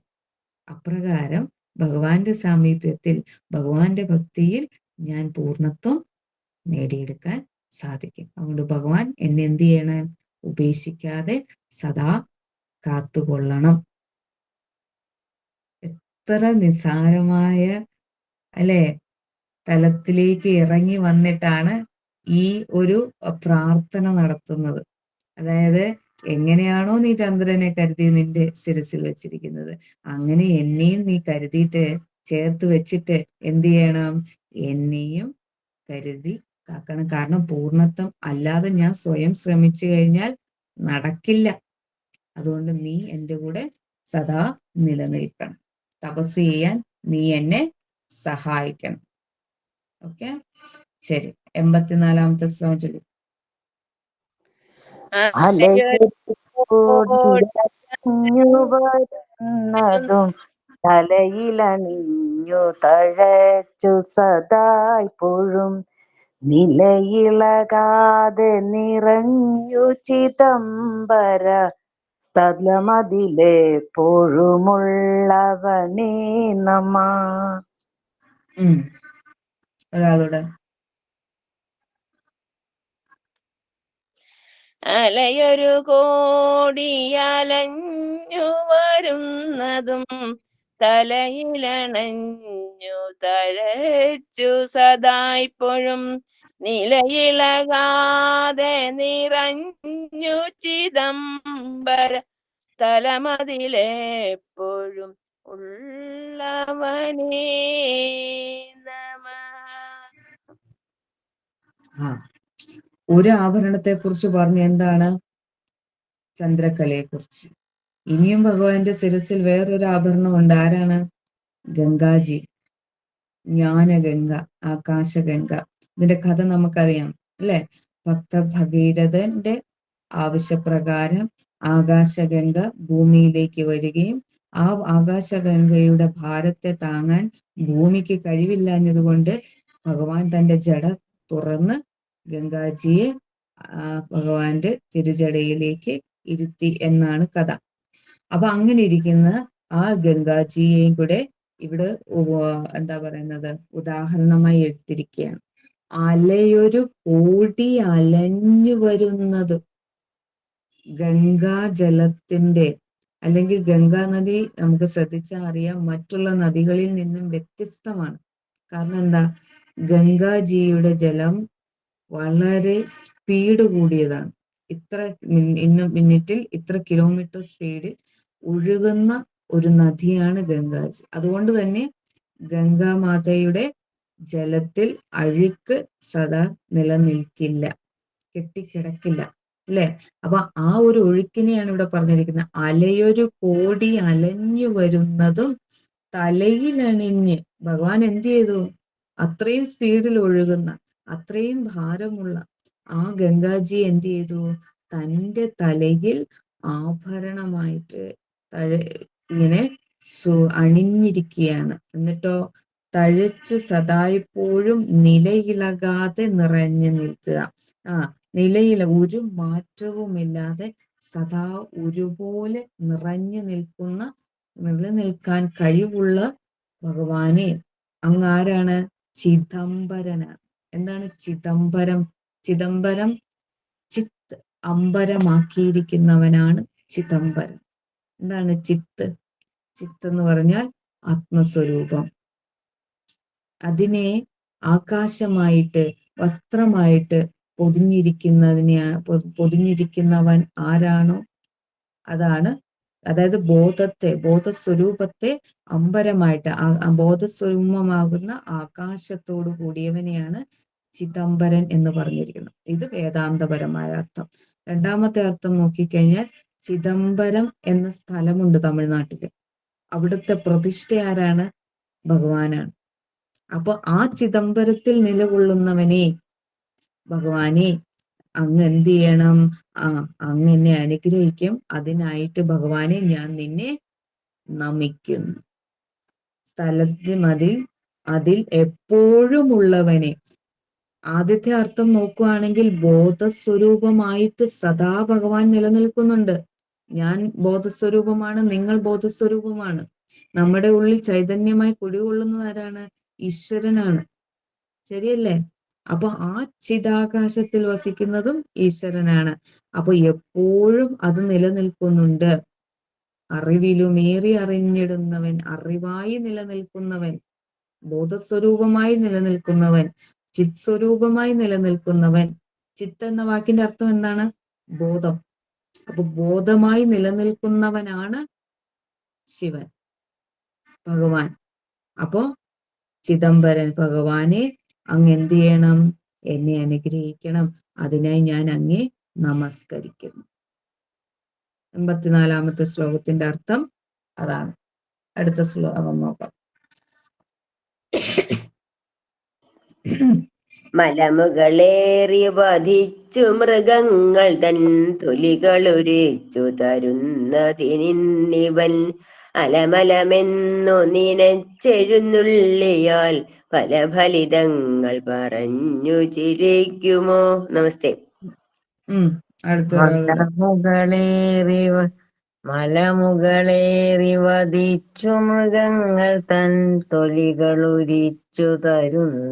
അപ്രകാരം ഭഗവാന്റെ സാമീപ്യത്തിൽ, ഭഗവാന്റെ ഭക്തിയിൽ ഞാൻ പൂർണ്ണത്വം നേടിയെടുക്കാൻ സാധിക്കും. അതുകൊണ്ട് ഭഗവാൻ എന്നെ എന്ത് ചെയ്യണം? ഉപേക്ഷിക്കാതെ സദാ കാത്തുകൊള്ളണം. എത്ര നിസ്സാരമായ അല്ലെ തലത്തിലേക്ക് ഇറങ്ങി വന്നിട്ടാണ് ഈ ഒരു പ്രാർത്ഥന നടത്തുന്നത്. അതായത് എങ്ങനെയാണോ നീ ചന്ദ്രനെ കരുതി നിന്റെ ശിരസിൽ വെച്ചിരിക്കുന്നത്, അങ്ങനെ എന്നെയും നീ കരുതിയിട്ട് ചേർത്ത് വെച്ചിട്ട് എന്ത് ചെയ്യണം? എന്നെയും കരുതി കാക്കണം. കാരണം പൂർണ്ണത്വം അല്ലാതെ ഞാൻ സ്വയം ശ്രമിച്ചു കഴിഞ്ഞാൽ നടക്കില്ല. അതുകൊണ്ട് നീ എൻ്റെ കൂടെ സദാ നിലനിൽക്കണം. തപസ് ചെയ്യാൻ നീ എന്നെ സഹായിക്കണം. ഓക്കെ, ശരി. 84-ാമത്തെ ശ്ലോകം ചൊല്ലി. വരുന്നതും തലയിലണിഞ്ഞു തഴച്ചു സദായിപ്പോഴും നിലയിളകാതെ നിറഞ്ഞു ചിദംബര സ്ഥലമതിലെപ്പോഴുമുള്ളവനേ നമ. ഒരാളുടെ അലയൊരു കോടിയലഞ്ഞു വരുന്നതും തലയിലണഞ്ഞു തഴച്ചു സദായിപ്പോഴും നിലയിളകാതെ നിറഞ്ഞു ചിദംബര സ്ഥലമതിലെപ്പോഴും ഉള്ളവനേ നമ. ആ ഒരു ആഭരണത്തെ കുറിച്ച് പറഞ്ഞ എന്താണ്? ചന്ദ്രക്കലയെ കുറിച്ച്. ഇനിയും ഭഗവാന്റെ ശിരസിൽ വേറൊരു ആഭരണമുണ്ട്. ആരാണ്? ഗംഗാജി, ജ്ഞാനഗംഗ, ആകാശഗംഗ. ഇതിന്റെ കഥ നമുക്കറിയാം അല്ലെ? ഭക്ത ഭഗീരഥന്റെ ആവശ്യപ്രകാരം ആകാശഗംഗ ഭൂമിയിലേക്ക് വരികയും ആ ആകാശഗംഗയുടെ ഭാരത്തെ താങ്ങാൻ ഭൂമിക്ക് കഴിവില്ലാഞ്ഞതുകൊണ്ട് ഭഗവാൻ തന്റെ ജട തുറന്ന് ഗംഗാജിയെ ഭഗവാന്റെ തിരുജടയിലേക്ക് ഇരുത്തി എന്നാണ് കഥ. അപ്പൊ അങ്ങനെ ഇരിക്കുന്ന ആ ഗംഗാജിയെയും കൂടെ ഇവിടെ എന്താ പറയുന്നത് ഉദാഹരണമായി എടുത്തിരിക്കുകയാണ്. അലയൊരു കോടി അലഞ്ഞു വരുന്നത് ഗംഗാജലത്തിന്റെ, അല്ലെങ്കിൽ ഗംഗാ നദി നമുക്ക് ശ്രദ്ധിച്ചാൽ അറിയാം മറ്റുള്ള നദികളിൽ നിന്നും വ്യത്യസ്തമാണ്. കാരണം എന്താ? ഗംഗാജിയുടെ ജലം വളരെ സ്പീഡ് കൂടിയതാണ്. ഇത്ര മിനിറ്റിൽ ഇത്ര കിലോമീറ്റർ സ്പീഡിൽ ഒഴുകുന്ന ഒരു നദിയാണ് ഗംഗാജി. അതുകൊണ്ട് തന്നെ ഗംഗാമാതയുടെ ജലത്തിൽ അഴുക്ക് സദാ നിലനിൽക്കില്ല, കെട്ടിക്കിടക്കില്ല അല്ലെ? അപ്പൊ ആ ഒരു ഒഴുക്കിനെയാണ് ഇവിടെ പറഞ്ഞിരിക്കുന്നത്. അലയൊരു കോടി അലഞ്ഞു വരുന്നതും തലയിലണിഞ്ഞ് ഭഗവാൻ എന്ത് ചെയ്തു? അത്രയും സ്പീഡിൽ ഒഴുകുന്ന, അത്രയും ഭാരമുള്ള ആ ഗംഗാജി എന്ത് ചെയ്തു? തൻ്റെ തലയിൽ ആഭരണമായിട്ട് ഇങ്ങനെ അണിഞ്ഞിരിക്കുകയാണ്. എന്നിട്ടോ തഴച്ച് സദായിപ്പോഴും നിലയിളകാതെ നിറഞ്ഞു നിൽക്കുക. നിലയില ഒരു മാറ്റവുമില്ലാതെ സദാ ഒരുപോലെ നിലനിൽക്കാൻ കഴിവുള്ള ഭഗവാനെ അങ്ങാരാണ്? ചിദംബരനാണ്. എന്താണ് ചിദംബരം? ചിദംബരം ചിത്ത് അമ്പരമാക്കിയിരിക്കുന്നവനാണ് ചിദംബരം. എന്താണ് ചിത്ത്? ചിത്ത് എന്ന് പറഞ്ഞാൽ ആത്മസ്വരൂപം. അതിനെ ആകാശമായിട്ട് വസ്ത്രമായിട്ട് പൊതിഞ്ഞിരിക്കുന്നവൻ ആരാണോ അതാണ്. അതായത് ബോധസ്വരൂപത്തെ അമ്പരമായിട്ട് ബോധസ്വരൂപമാകുന്ന ആകാശത്തോടു കൂടിയവനെയാണ് ചിദംബരൻ എന്ന് പറഞ്ഞിരിക്കുന്നത്. ഇത് വേദാന്തപരമായ അർത്ഥം. രണ്ടാമത്തെ അർത്ഥം നോക്കിക്കഴിഞ്ഞാൽ ചിദംബരം എന്ന സ്ഥലമുണ്ട് തമിഴ്നാട്ടില്. അവിടുത്തെ പ്രതിഷ്ഠ ആരാണ്? ഭഗവാനാണ്. അപ്പൊ ആ ചിദംബരത്തിൽ നിലകൊള്ളുന്നവനെ ഭഗവാനെ അങ്ങ് എന്ത് ചെയ്യണം? അങ്ങ് എന്നെ അനുഗ്രഹിക്കും. അതിനായിട്ട് ഭഗവാനെ ഞാൻ നിന്നെ നമിക്കുന്നു. അതിൽ എപ്പോഴും ഉള്ളവനെ. ആദ്യത്തെ അർത്ഥം നോക്കുകയാണെങ്കിൽ ബോധസ്വരൂപമായിട്ട് സദാ ഭഗവാൻ നിലനിൽക്കുന്നുണ്ട്. ഞാൻ ബോധസ്വരൂപമാണ്, നിങ്ങൾ ബോധസ്വരൂപമാണ്. നമ്മുടെ ഉള്ളിൽ ചൈതന്യമായി കുടികൊള്ളുന്നത് ആരാണ്? ഈശ്വരനാണ്. ശരിയല്ലേ? അപ്പൊ ആ ചിദാകാശത്തിൽ വസിക്കുന്നതും ഈശ്വരനാണ്. അപ്പൊ എപ്പോഴും അത് നിലനിൽക്കുന്നുണ്ട്. അറിവിലുമേറി അറിഞ്ഞിടുന്നവൻ, അറിവായി നിലനിൽക്കുന്നവൻ, ബോധസ്വരൂപമായി നിലനിൽക്കുന്നവൻ, ചിത് സ്വരൂപമായി നിലനിൽക്കുന്നവൻ. ചിത്ത് എന്ന വാക്കിന്റെ അർത്ഥം എന്താണ്? ബോധം. അപ്പൊ ബോധമായി നിലനിൽക്കുന്നവനാണ് ശിവൻ, ഭഗവാൻ. അപ്പോ ചിദംബരൻ ഭഗവാനെ അങ്ങ് എന്ത് ചെയ്യണം? എന്നെ അനുഗ്രഹിക്കണം. അതിനായി ഞാൻ അങ്ങേ നമസ്കരിക്കുന്നു. 84-ാമത്തെ ശ്ലോകത്തിന്റെ അർത്ഥം അതാണ്. അടുത്ത ശ്ലോകം നോക്കാം. മലമുകളേറി വധിച്ചു മൃഗങ്ങൾ തൻ തൊലികളുരിച്ചു തരുന്നതിനിവൻ അലമലമെന്നു നിനച്ചെഴുന്നള്ളിയാൽ പല ഫലിതങ്ങൾ പറഞ്ഞു ചിരിക്കുമോ? നമസ്തേ. മലമുകളേറി വധിച്ചു മൃഗങ്ങൾ തൻ തൊലികളുരിച്ചു തരുന്നതിനിവൻ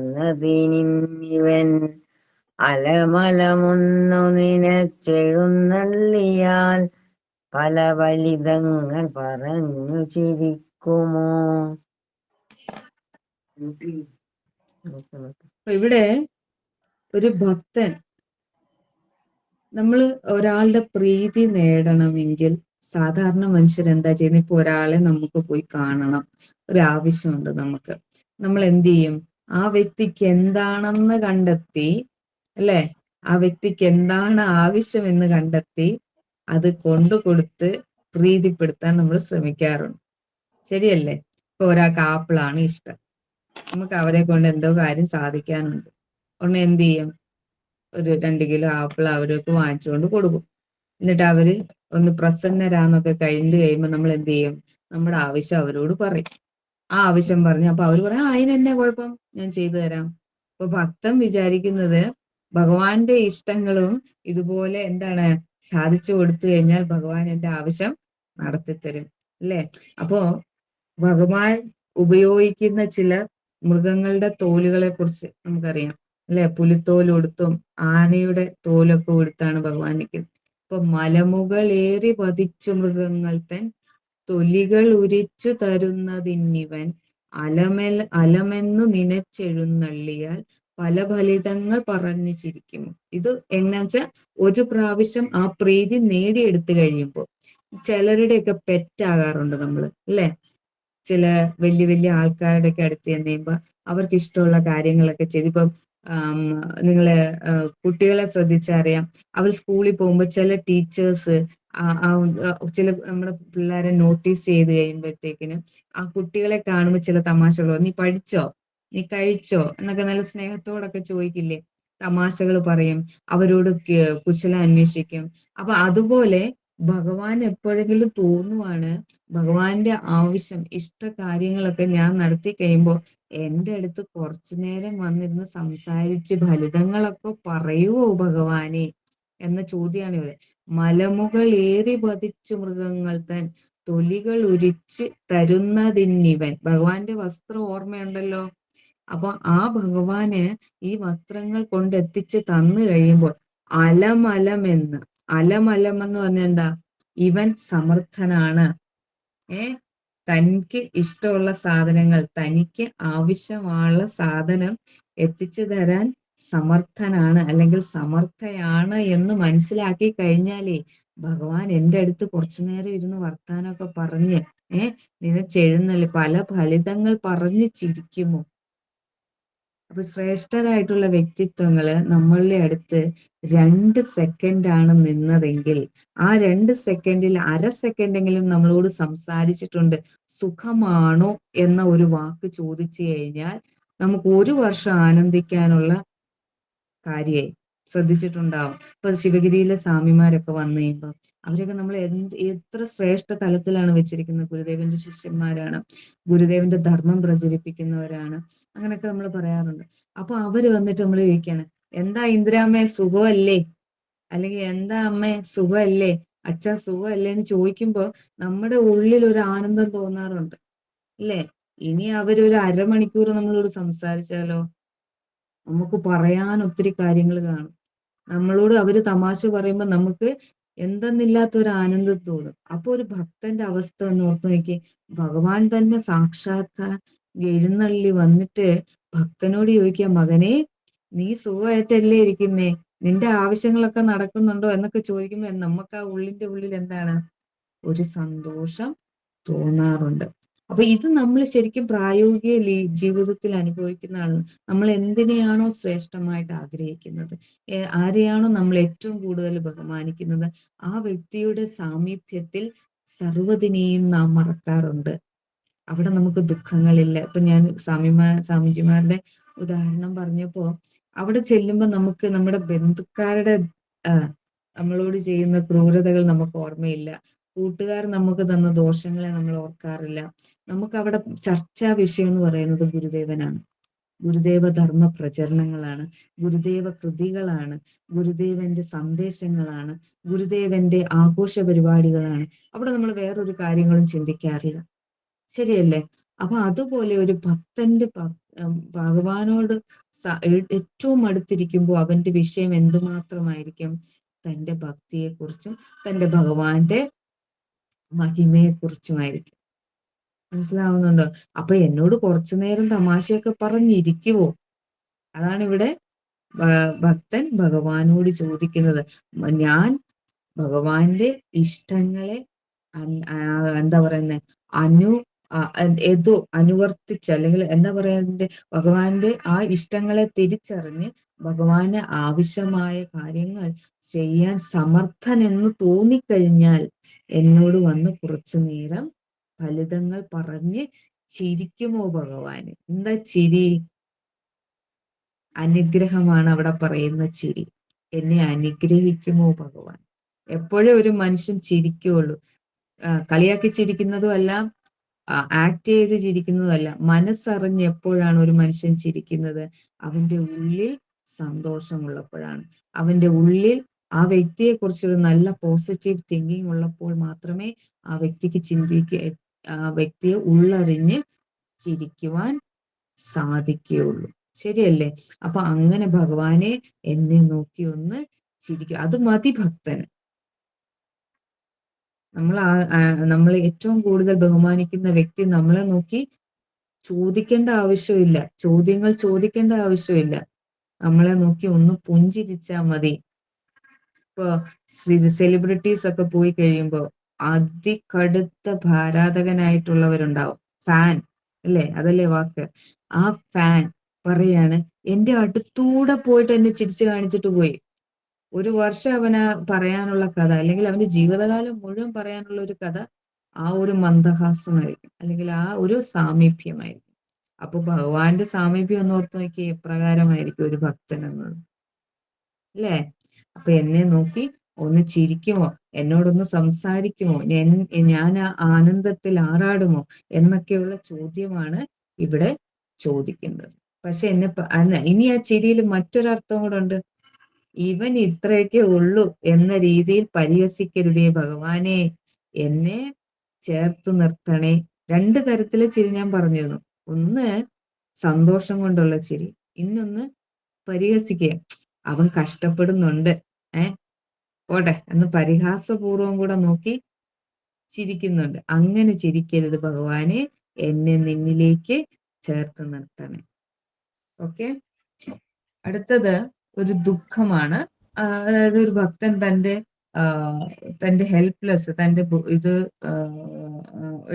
അലമലമൊന്നു നിനച്ചെഴുന്നള്ളിയാൽ പല ഫലിതങ്ങൾ പറഞ്ഞു ചിരിക്കുമോ? ഇവിടെ ഒരു ഭക്തൻ, നമ്മൾ ഒരാളുടെ പ്രീതി നേടണമെങ്കിൽ സാധാരണ മനുഷ്യർ എന്താ ചെയ്യുന്നത്? ഇപ്പൊ ഒരാളെ നമുക്ക് പോയി കാണണം, ഒരു ആവശ്യമുണ്ട് നമുക്ക്, നമ്മൾ എന്ത് ചെയ്യും? ആ വ്യക്തിക്ക് എന്താണെന്ന് കണ്ടെത്തി, അല്ലെ, ആ വ്യക്തിക്ക് എന്താണ് ആവശ്യമെന്ന് കണ്ടെത്തി അത് കൊണ്ടുകൊടുത്ത് പ്രീതിപ്പെടുത്താൻ നമ്മൾ ശ്രമിക്കാറുണ്ട്. ശരിയല്ലേ? ഇപ്പൊ ഒരാൾക്ക് ആപ്പിളാണ് ഇഷ്ടം, നമുക്ക് അവരെ കൊണ്ട് എന്തോ കാര്യം സാധിക്കാനുണ്ട്, ഉടനെ എന്ത് ചെയ്യും? ഒരു 2 കിലോ ആപ്പിൾ അവർക്ക് വാങ്ങിച്ചുകൊണ്ട് കൊടുക്കും. എന്നിട്ട് അവര് ഒന്ന് പ്രസന്നരാന്നൊക്കെ കഴിയുമ്പോൾ നമ്മൾ എന്ത് ചെയ്യും? നമ്മുടെ ആവശ്യം അവരോട് പറയും. ആ ആവശ്യം പറഞ്ഞു അപ്പൊ അവര് പറയും അതിനെന്നെ കുഴപ്പം, ഞാൻ ചെയ്തു തരാം. അപ്പൊ ഭക്തൻ വിചാരിക്കുന്നത് ഭഗവാന്റെ ഇഷ്ടങ്ങളും ഇതുപോലെ എന്താണ് സാധിച്ചു കൊടുത്തു കഴിഞ്ഞാൽ ഭഗവാൻ എന്റെ ആവശ്യം നടത്തിത്തരും, അല്ലേ? അപ്പോ ഭഗവാൻ ഉപയോഗിക്കുന്ന ചില മൃഗങ്ങളുടെ തോലുകളെ കുറിച്ച് നമുക്കറിയാം, അല്ലെ? പുലിത്തോൽ ഉടുത്തും ആനയുടെ തോലൊക്കെ ഉടുത്താണ് ഭഗവാൻ നിൽക്കുന്നത്. ഇപ്പൊ മലമുകളേറി വധിച്ചു മൃഗങ്ങൾ തൻ തൊലികൾ ഉരിച്ചു തരുന്നതിന്നിവൻ അലമെന്നു നിനച്ചെഴുന്നള്ളിയാൽ പല ഫലിതങ്ങൾ പറഞ്ഞു ചിരിക്കുന്നു. ഇത് എന്നു വെച്ചാൽ ഒരു പ്രാവശ്യം ആ പ്രീതി നേടിയെടുത്തു കഴിയുമ്പോൾ ചിലരുടെയൊക്കെ പെറ്റാകാറുണ്ട് നമ്മൾ, അല്ലെ? ചില വലിയ വലിയ ആൾക്കാരുടെ ഒക്കെ അടുത്ത് ചെന്ന് കഴിയുമ്പോൾ അവർക്ക് ഇഷ്ടമുള്ള കാര്യങ്ങളൊക്കെ ചെയ്ത്, ഇപ്പം നിങ്ങള് കുട്ടികളെ ശ്രദ്ധിച്ചറിയാം, അവർ സ്കൂളിൽ പോകുമ്പോൾ ചില ടീച്ചേഴ്സ് ചില നമ്മുടെ പിള്ളേരെ നോട്ടീസ് ചെയ്ത് കഴിയുമ്പോഴത്തേക്കിനും ആ കുട്ടികളെ കാണുമ്പോൾ ചില തമാശകളോ, നീ പഠിച്ചോ, നീ കഴിച്ചോ എന്നൊക്കെ നല്ല സ്നേഹത്തോടൊക്കെ ചോദിക്കില്ലേ? തമാശകൾ പറയും, അവരോട് കുശലം അന്വേഷിക്കും. അപ്പൊ അതുപോലെ ഭഗവാൻ എപ്പോഴെങ്കിലും തോന്നുവാണ് ഭഗവാന്റെ ആവശ്യം ഇഷ്ട കാര്യങ്ങളൊക്കെ ഞാൻ നടത്തി കഴിയുമ്പോൾ എന്റെ അടുത്ത് കുറച്ചു നേരം വന്നിരുന്ന് സംസാരിച്ച് ഫലിതങ്ങളൊക്കെ പറയുവോ ഭഗവാനെ എന്ന ചോദ്യമാണ് ഇവിടെ. മലമുകളേറി വധിച്ചു മൃഗങ്ങൾ തൻ തൊലികൾ ഉരിച്ച് തരുന്നതിന്നിവൻ. ഭഗവാന്റെ വസ്ത്രം ഓർമ്മയുണ്ടല്ലോ. അപ്പൊ ആ ഭഗവാന് ഈ വസ്ത്രങ്ങൾ കൊണ്ടെത്തിച്ച് തന്നു കഴിയുമ്പോൾ അലമലമെന്ന്, അലമലമെന്ന് പറഞ്ഞാൽ എന്താ? ഇവൻ സമർത്ഥനാണ്. തനിക്ക് ഇഷ്ടമുള്ള സാധനങ്ങൾ, തനിക്ക് ആവശ്യമുള്ള സാധനം എത്തിച്ചു തരാൻ സമർത്ഥനാണ് അല്ലെങ്കിൽ സമർത്ഥയാണ് എന്ന് മനസ്സിലാക്കി കഴിഞ്ഞാലേ ഭഗവാൻ എൻ്റെ അടുത്ത് കുറച്ചു നേരം ഇരുന്ന് വർത്താനമൊക്കെ പറഞ്ഞ് നിനച്ചെഴുന്നള്ളി പല ഫലിതങ്ങൾ പറഞ്ഞ് ചിരിക്കുമോ. അപ്പൊ ശ്രേഷ്ഠരായിട്ടുള്ള വ്യക്തിത്വങ്ങള് നമ്മളുടെ അടുത്ത് 2 സെക്കൻഡാണ് നിന്നതെങ്കിൽ ആ 2 സെക്കൻഡിൽ അര സെക്കൻഡെങ്കിലും നമ്മളോട് സംസാരിച്ചിട്ടുണ്ട്, സുഖമാണോ എന്ന ഒരു വാക്ക് ചോദിച്ചു കഴിഞ്ഞാൽ നമുക്ക് 1 വർഷം ആനന്ദിക്കാനുള്ള കാര്യമായി. ശ്രദ്ധിച്ചിട്ടുണ്ടാവും. ഇപ്പൊ ശിവഗിരിയിലെ സ്വാമിമാരൊക്കെ വന്നു കഴിയുമ്പോൾ അവരൊക്കെ നമ്മൾ എത്ര ശ്രേഷ്ഠ തലത്തിലാണ് വെച്ചിരിക്കുന്നത്. ഗുരുദേവന്റെ ശിഷ്യന്മാരാണ്, ഗുരുദേവന്റെ ധർമ്മം പ്രചരിപ്പിക്കുന്നവരാണ്, അങ്ങനെയൊക്കെ നമ്മൾ പറയാറുണ്ട്. അപ്പൊ അവര് വന്നിട്ട് നമ്മൾ ചോദിക്കാണ്, എന്താ ഇന്ദിരാമ്മേ സുഖമല്ലേ, അല്ലെങ്കിൽ എന്താ അമ്മേ സുഖമല്ലേ, അച്ഛാ സുഖമല്ലേ എന്ന് ചോദിക്കുമ്പോ നമ്മുടെ ഉള്ളിൽ ഒരു ആനന്ദം തോന്നാറുണ്ട്, അല്ലേ? ഇനി അവരൊരു അരമണിക്കൂർ നമ്മളോട് സംസാരിച്ചാലോ, നമുക്ക് പറയാൻ ഒത്തിരി കാര്യങ്ങൾ കാണും. നമ്മളോട് അവര് തമാശ പറയുമ്പോൾ നമുക്ക് എന്തെന്നില്ലാത്ത ഒരു ആനന്ദം തോന്നും. അപ്പൊ ഒരു ഭക്തന്റെ അവസ്ഥ ഒന്ന് ഓർത്ത് നോക്കി. ഭഗവാൻ തന്നെ സാക്ഷാത്കാർ എഴുന്നള്ളി വന്നിട്ട് ഭക്തനോട് ചോദിക്കുക, മകനെ നീ സുഖമായിട്ടല്ലേ ഇരിക്കുന്നേ, നിന്റെ ആവശ്യങ്ങളൊക്കെ നടക്കുന്നുണ്ടോ എന്നൊക്കെ ചോദിക്കുമ്പോൾ നമുക്ക് ആ ഉള്ളിന്റെ ഉള്ളിൽ എന്താണ്, ഒരു സന്തോഷം തോന്നാറുണ്ട്. അപ്പൊ ഇത് നമ്മൾ ശരിക്കും പ്രായോഗിക ജീവിതത്തിൽ അനുഭവിക്കുന്നതാണ്. നമ്മൾ എന്തിനെയാണോ ശ്രേഷ്ഠമായിട്ട് ആഗ്രഹിക്കുന്നത്, ആരെയാണോ നമ്മൾ ഏറ്റവും കൂടുതൽ ബഹുമാനിക്കുന്നത്, ആ വ്യക്തിയുടെ സാമീപ്യത്തിൽ സർവ്വതിനെയും നാം മറക്കാറുണ്ട്. അവിടെ നമുക്ക് ദുഃഖങ്ങളില്ല. ഇപ്പൊ ഞാൻ സ്വാമിജിമാരുടെ ഉദാഹരണം പറഞ്ഞപ്പോ അവിടെ ചെല്ലുമ്പോ നമുക്ക് നമ്മുടെ ബന്ധുക്കാരുടെ നമ്മളോട് ചെയ്യുന്ന ക്രൂരതകൾ നമുക്ക് ഓർമ്മയില്ല, കൂട്ടുകാർ നമുക്ക് തന്ന ദോഷങ്ങളെ നമ്മൾ ഓർക്കാറില്ല. നമുക്ക് അവിടെ ചർച്ചാ വിഷയം എന്ന് പറയുന്നത് ഗുരുദേവനാണ്, ഗുരുദേവ ധർമ്മ പ്രചരണങ്ങളാണ്, ഗുരുദേവ കൃതികളാണ്, ഗുരുദേവന്റെ സന്ദേശങ്ങളാണ്, ഗുരുദേവന്റെ ആഘോഷ പരിപാടികളാണ്. അവിടെ നമ്മൾ വേറൊരു കാര്യങ്ങളും ചിന്തിക്കാറില്ല. ശരിയല്ലേ? അപ്പൊ അതുപോലെ ഒരു ഭക്തന്റെ ഭഗവാനോട് ഏറ്റവും അടുത്തിരിക്കുമ്പോൾ അവന്റെ വിഷയം എന്തുമാത്രമായിരിക്കും? തന്റെ ഭക്തിയെക്കുറിച്ചും തന്റെ ഭഗവാന്റെ മഹിമയെക്കുറിച്ചുമായിരിക്കും. മനസ്സിലാവുന്നുണ്ടോ? അപ്പൊ എന്നോട് കുറച്ചു നേരം തമാശയൊക്കെ പറഞ്ഞിരിക്കുവോ? അതാണ് ഇവിടെ ഭക്തൻ ഭഗവാനോട് ചോദിക്കുന്നത്. ഞാൻ ഭഗവാന്റെ ഇഷ്ടങ്ങളെ എന്താ പറയുന്നത് അനുവർത്തിച്ച്, അല്ലെങ്കിൽ എന്താ പറയുന്നത്, ഭഗവാന്റെ ആ ഇഷ്ടങ്ങളെ തിരിച്ചറിഞ്ഞ് ഭഗവാന് ആവശ്യമായ കാര്യങ്ങൾ ചെയ്യാൻ സമർത്ഥൻ എന്ന് തോന്നിക്കഴിഞ്ഞാൽ എന്നോട് വന്ന് കുറച്ചു നേരം ഫലിതങ്ങൾ പറഞ്ഞ് ചിരിക്കുമോ ഭഗവാന്? എന്താ ചിരി? അനുഗ്രഹമാണ് അവിടെ പറയുന്ന ചിരി. എന്നെ അനുഗ്രഹിക്കുമോ ഭഗവാൻ? എപ്പോഴും ഒരു മനുഷ്യൻ ചിരിക്കുകയുള്ളൂ. കളിയാക്കി ചിരിക്കുന്നതും അല്ല, ആക്ട് ചെയ്ത് ചിരിക്കുന്നതും അല്ല. മനസ്സറിഞ്ഞ് എപ്പോഴാണ് ഒരു മനുഷ്യൻ ചിരിക്കുന്നത്? അവന്റെ ഉള്ളിൽ സന്തോഷമുള്ളപ്പോഴാണ്. അവന്റെ ഉള്ളിൽ ആ വ്യക്തിയെ കുറിച്ചൊരു നല്ല പോസിറ്റീവ് തിങ്കിങ് ഉള്ളപ്പോൾ മാത്രമേ ആ വ്യക്തിക്ക് ആ വ്യക്തിയെ ഉള്ളറിഞ്ഞ് ചിരിക്കുവാൻ സാധിക്കുകയുള്ളൂ. ശരിയല്ലേ? അപ്പൊ അങ്ങനെ ഭഗവാനെ എന്നെ നോക്കി ഒന്ന് ചിരിക്കുക, അത് മതി ഭക്തന്. നമ്മൾ ഏറ്റവും കൂടുതൽ ബഹുമാനിക്കുന്ന വ്യക്തി നമ്മളെ നോക്കി ചോദിക്കേണ്ട ആവശ്യമില്ല, ചോദ്യങ്ങൾ ചോദിക്കേണ്ട ആവശ്യമില്ല. നമ്മളെ നോക്കി ഒന്ന് പുഞ്ചിരിച്ചാ മതി. ഇപ്പൊ സെലിബ്രിറ്റീസ് ഒക്കെ പോയി കഴിയുമ്പോ അതികടുത്ത ആരാധകനായിട്ടുള്ളവരുണ്ടാവും, ഫാൻ അല്ലേ, അതല്ലേ വാക്ക്. ആ ഫാൻ പറയാണ്, എന്റെ അടുത്തൂടെ പോയിട്ട് എന്നെ ചിരിച്ചു കാണിച്ചിട്ട് പോയി. ഒരു വർഷം അവന് പറയാനുള്ള കഥ, അല്ലെങ്കിൽ അവന്റെ ജീവിതകാലം മുഴുവൻ പറയാനുള്ള ഒരു കഥ ആ ഒരു മന്ദഹാസമായിരിക്കും, അല്ലെങ്കിൽ ആ ഒരു സാമീപ്യമായിരിക്കും. അപ്പൊ ഭഗവാന്റെ സാമീപ്യം ഒന്ന് ഓർത്ത് നോക്കി എപ്രകാരമായിരിക്കും ഒരു ഭക്തൻ എന്നത്, അല്ലേ? അപ്പൊ എന്നെ നോക്കി ഒന്ന് ചിരിക്കുമോ, എന്നോടൊന്ന് സംസാരിക്കുമോ, ഞാൻ ആ ആനന്ദത്തിൽ ആറാടുമോ എന്നൊക്കെയുള്ള ചോദ്യമാണ് ഇവിടെ ചോദിക്കുന്നത്. പക്ഷെ ഇനി ആ ചിരിയിൽ മറ്റൊരർത്ഥം കൂടെ ഉണ്ട്. ഇവൻ ഇത്രയൊക്കെ ഉള്ളൂ എന്ന രീതിയിൽ പരിഹസിക്കരുതേ ഭഗവാനെ, എന്നെ ചേർത്ത് നിർത്തണേ. 2 തരത്തിലെ ചിരി ഞാൻ പറഞ്ഞിരുന്നു. ഒന്ന് സന്തോഷം കൊണ്ടുള്ള ചിരി, ഇന്നൊന്ന് പരിഹസിക്കുക, അവൻ കഷ്ടപ്പെടുന്നുണ്ട്, പോട്ടെ എന്ന് പരിഹാസപൂർവം കൂടെ നോക്കി ചിരിക്കുന്നുണ്ട്. അങ്ങനെ ചിരിക്കരുത് ഭഗവാനെ, എന്നെ നിന്നിലേക്ക് ചേർത്ത് നിർത്തണേ. ഓക്കെ. അടുത്തത് ഒരു ദുഃഖമാണ്. അതായത് ഒരു ഭക്തൻ തന്റെ ഹെൽപ്ലെസ്, തന്റെ ഇത്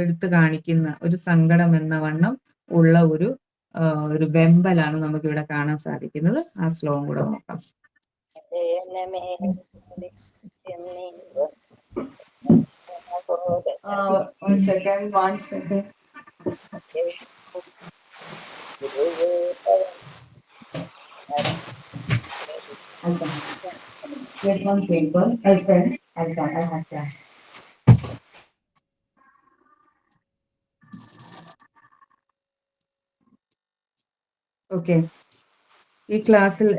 എടുത്തു കാണിക്കുന്ന ഒരു സങ്കടം എന്ന വണ്ണം ഉള്ള ഒരു വെമ്പലാണ് നമുക്ക് ഇവിടെ കാണാൻ സാധിക്കുന്നത്. ആ ശ്ലോകം കൂടെ നോക്കാം. One second. Get one paper. I have that. Okay. ഈ ക്ലാസ്സിൽ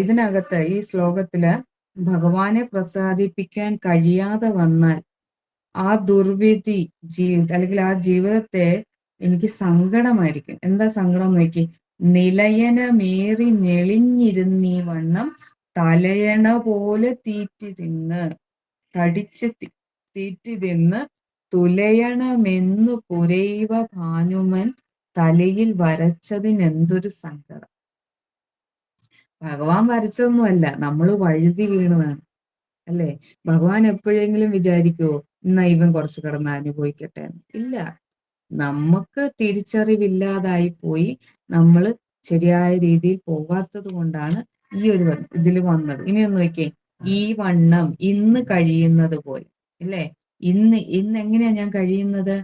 ഇതിനകത്ത് ഈ ശ്ലോകത്തില് ഭഗവാനെ പ്രസാദിപ്പിക്കാൻ കഴിയാതെ വന്നാൽ ആ ദുർവിധി അല്ലെങ്കിൽ ആ ജീവിതത്തെ എനിക്ക് സങ്കടമായിരിക്കും. എന്താ സങ്കടം നോക്കി? നിലയനമേറി ഞെളിഞ്ഞിരുന്നീ വണ്ണം തലയണ പോലെ തീറ്റി തിന്ന് തുലയണമെന്നു പുരൈവ ഭാനുമൻ തലയിൽ വരച്ചതിനെന്തൊരു സങ്കടം. ഭഗവാൻ വരച്ചതൊന്നുമല്ല, നമ്മൾ വഴുതി വീണതാണ്, അല്ലേ? ഭഗവാൻ എപ്പോഴെങ്കിലും വിചാരിക്കുവോ എന്നാ ഇവൻ കുറച്ച് കിടന്ന് അനുഭവിക്കട്ടെ? ഇല്ല. നമുക്ക് തിരിച്ചറിവില്ലാതായി പോയി, നമ്മൾ ശരിയായ രീതിയിൽ പോകാത്തത് കൊണ്ടാണ് ഈ ഒരു ഇതിൽ വന്നത്. ഇനി ഒന്ന് നോക്കിയേ, ഈ വണ്ണം ഇന്ന് കഴിയുന്നത് പോലെ, അല്ലേ? ഇന്ന് എങ്ങനെയാ ഞാൻ കഴിയുന്നത്?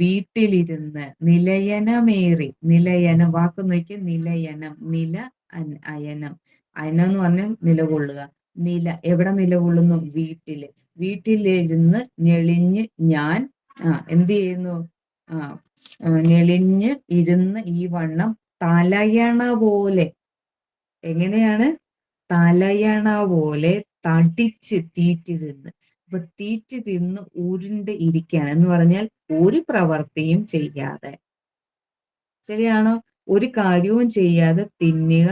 വീട്ടിലിരുന്ന് നിലയനമേറി, നിലയനം വാക്ക് നോക്കി, നിലയനം, അയനം എന്ന് പറഞ്ഞാൽ നിലകൊള്ളുക. എവിടെ നിലകൊള്ളുന്നു? വീട്ടിലിരുന്ന് ഞെളിഞ്ഞ് ഞാൻ എന്ത് ചെയ്യുന്നു? ഞെളിഞ്ഞ് ഇരുന്ന് ഈ വണ്ണം തലയണ പോലെ. എങ്ങനെയാണ്? തലയണ പോലെ തടിച്ച് തീറ്റി തിന്ന്. അപ്പൊ തീറ്റി തിന്ന് ഉരുണ്ട് ഇരിക്കുകയാണ് എന്ന് പറഞ്ഞാൽ ഒരു പ്രവൃത്തിയും ചെയ്യാതെ. ശരിയാണോ? ഒരു കാര്യവും ചെയ്യാതെ തിന്നുക,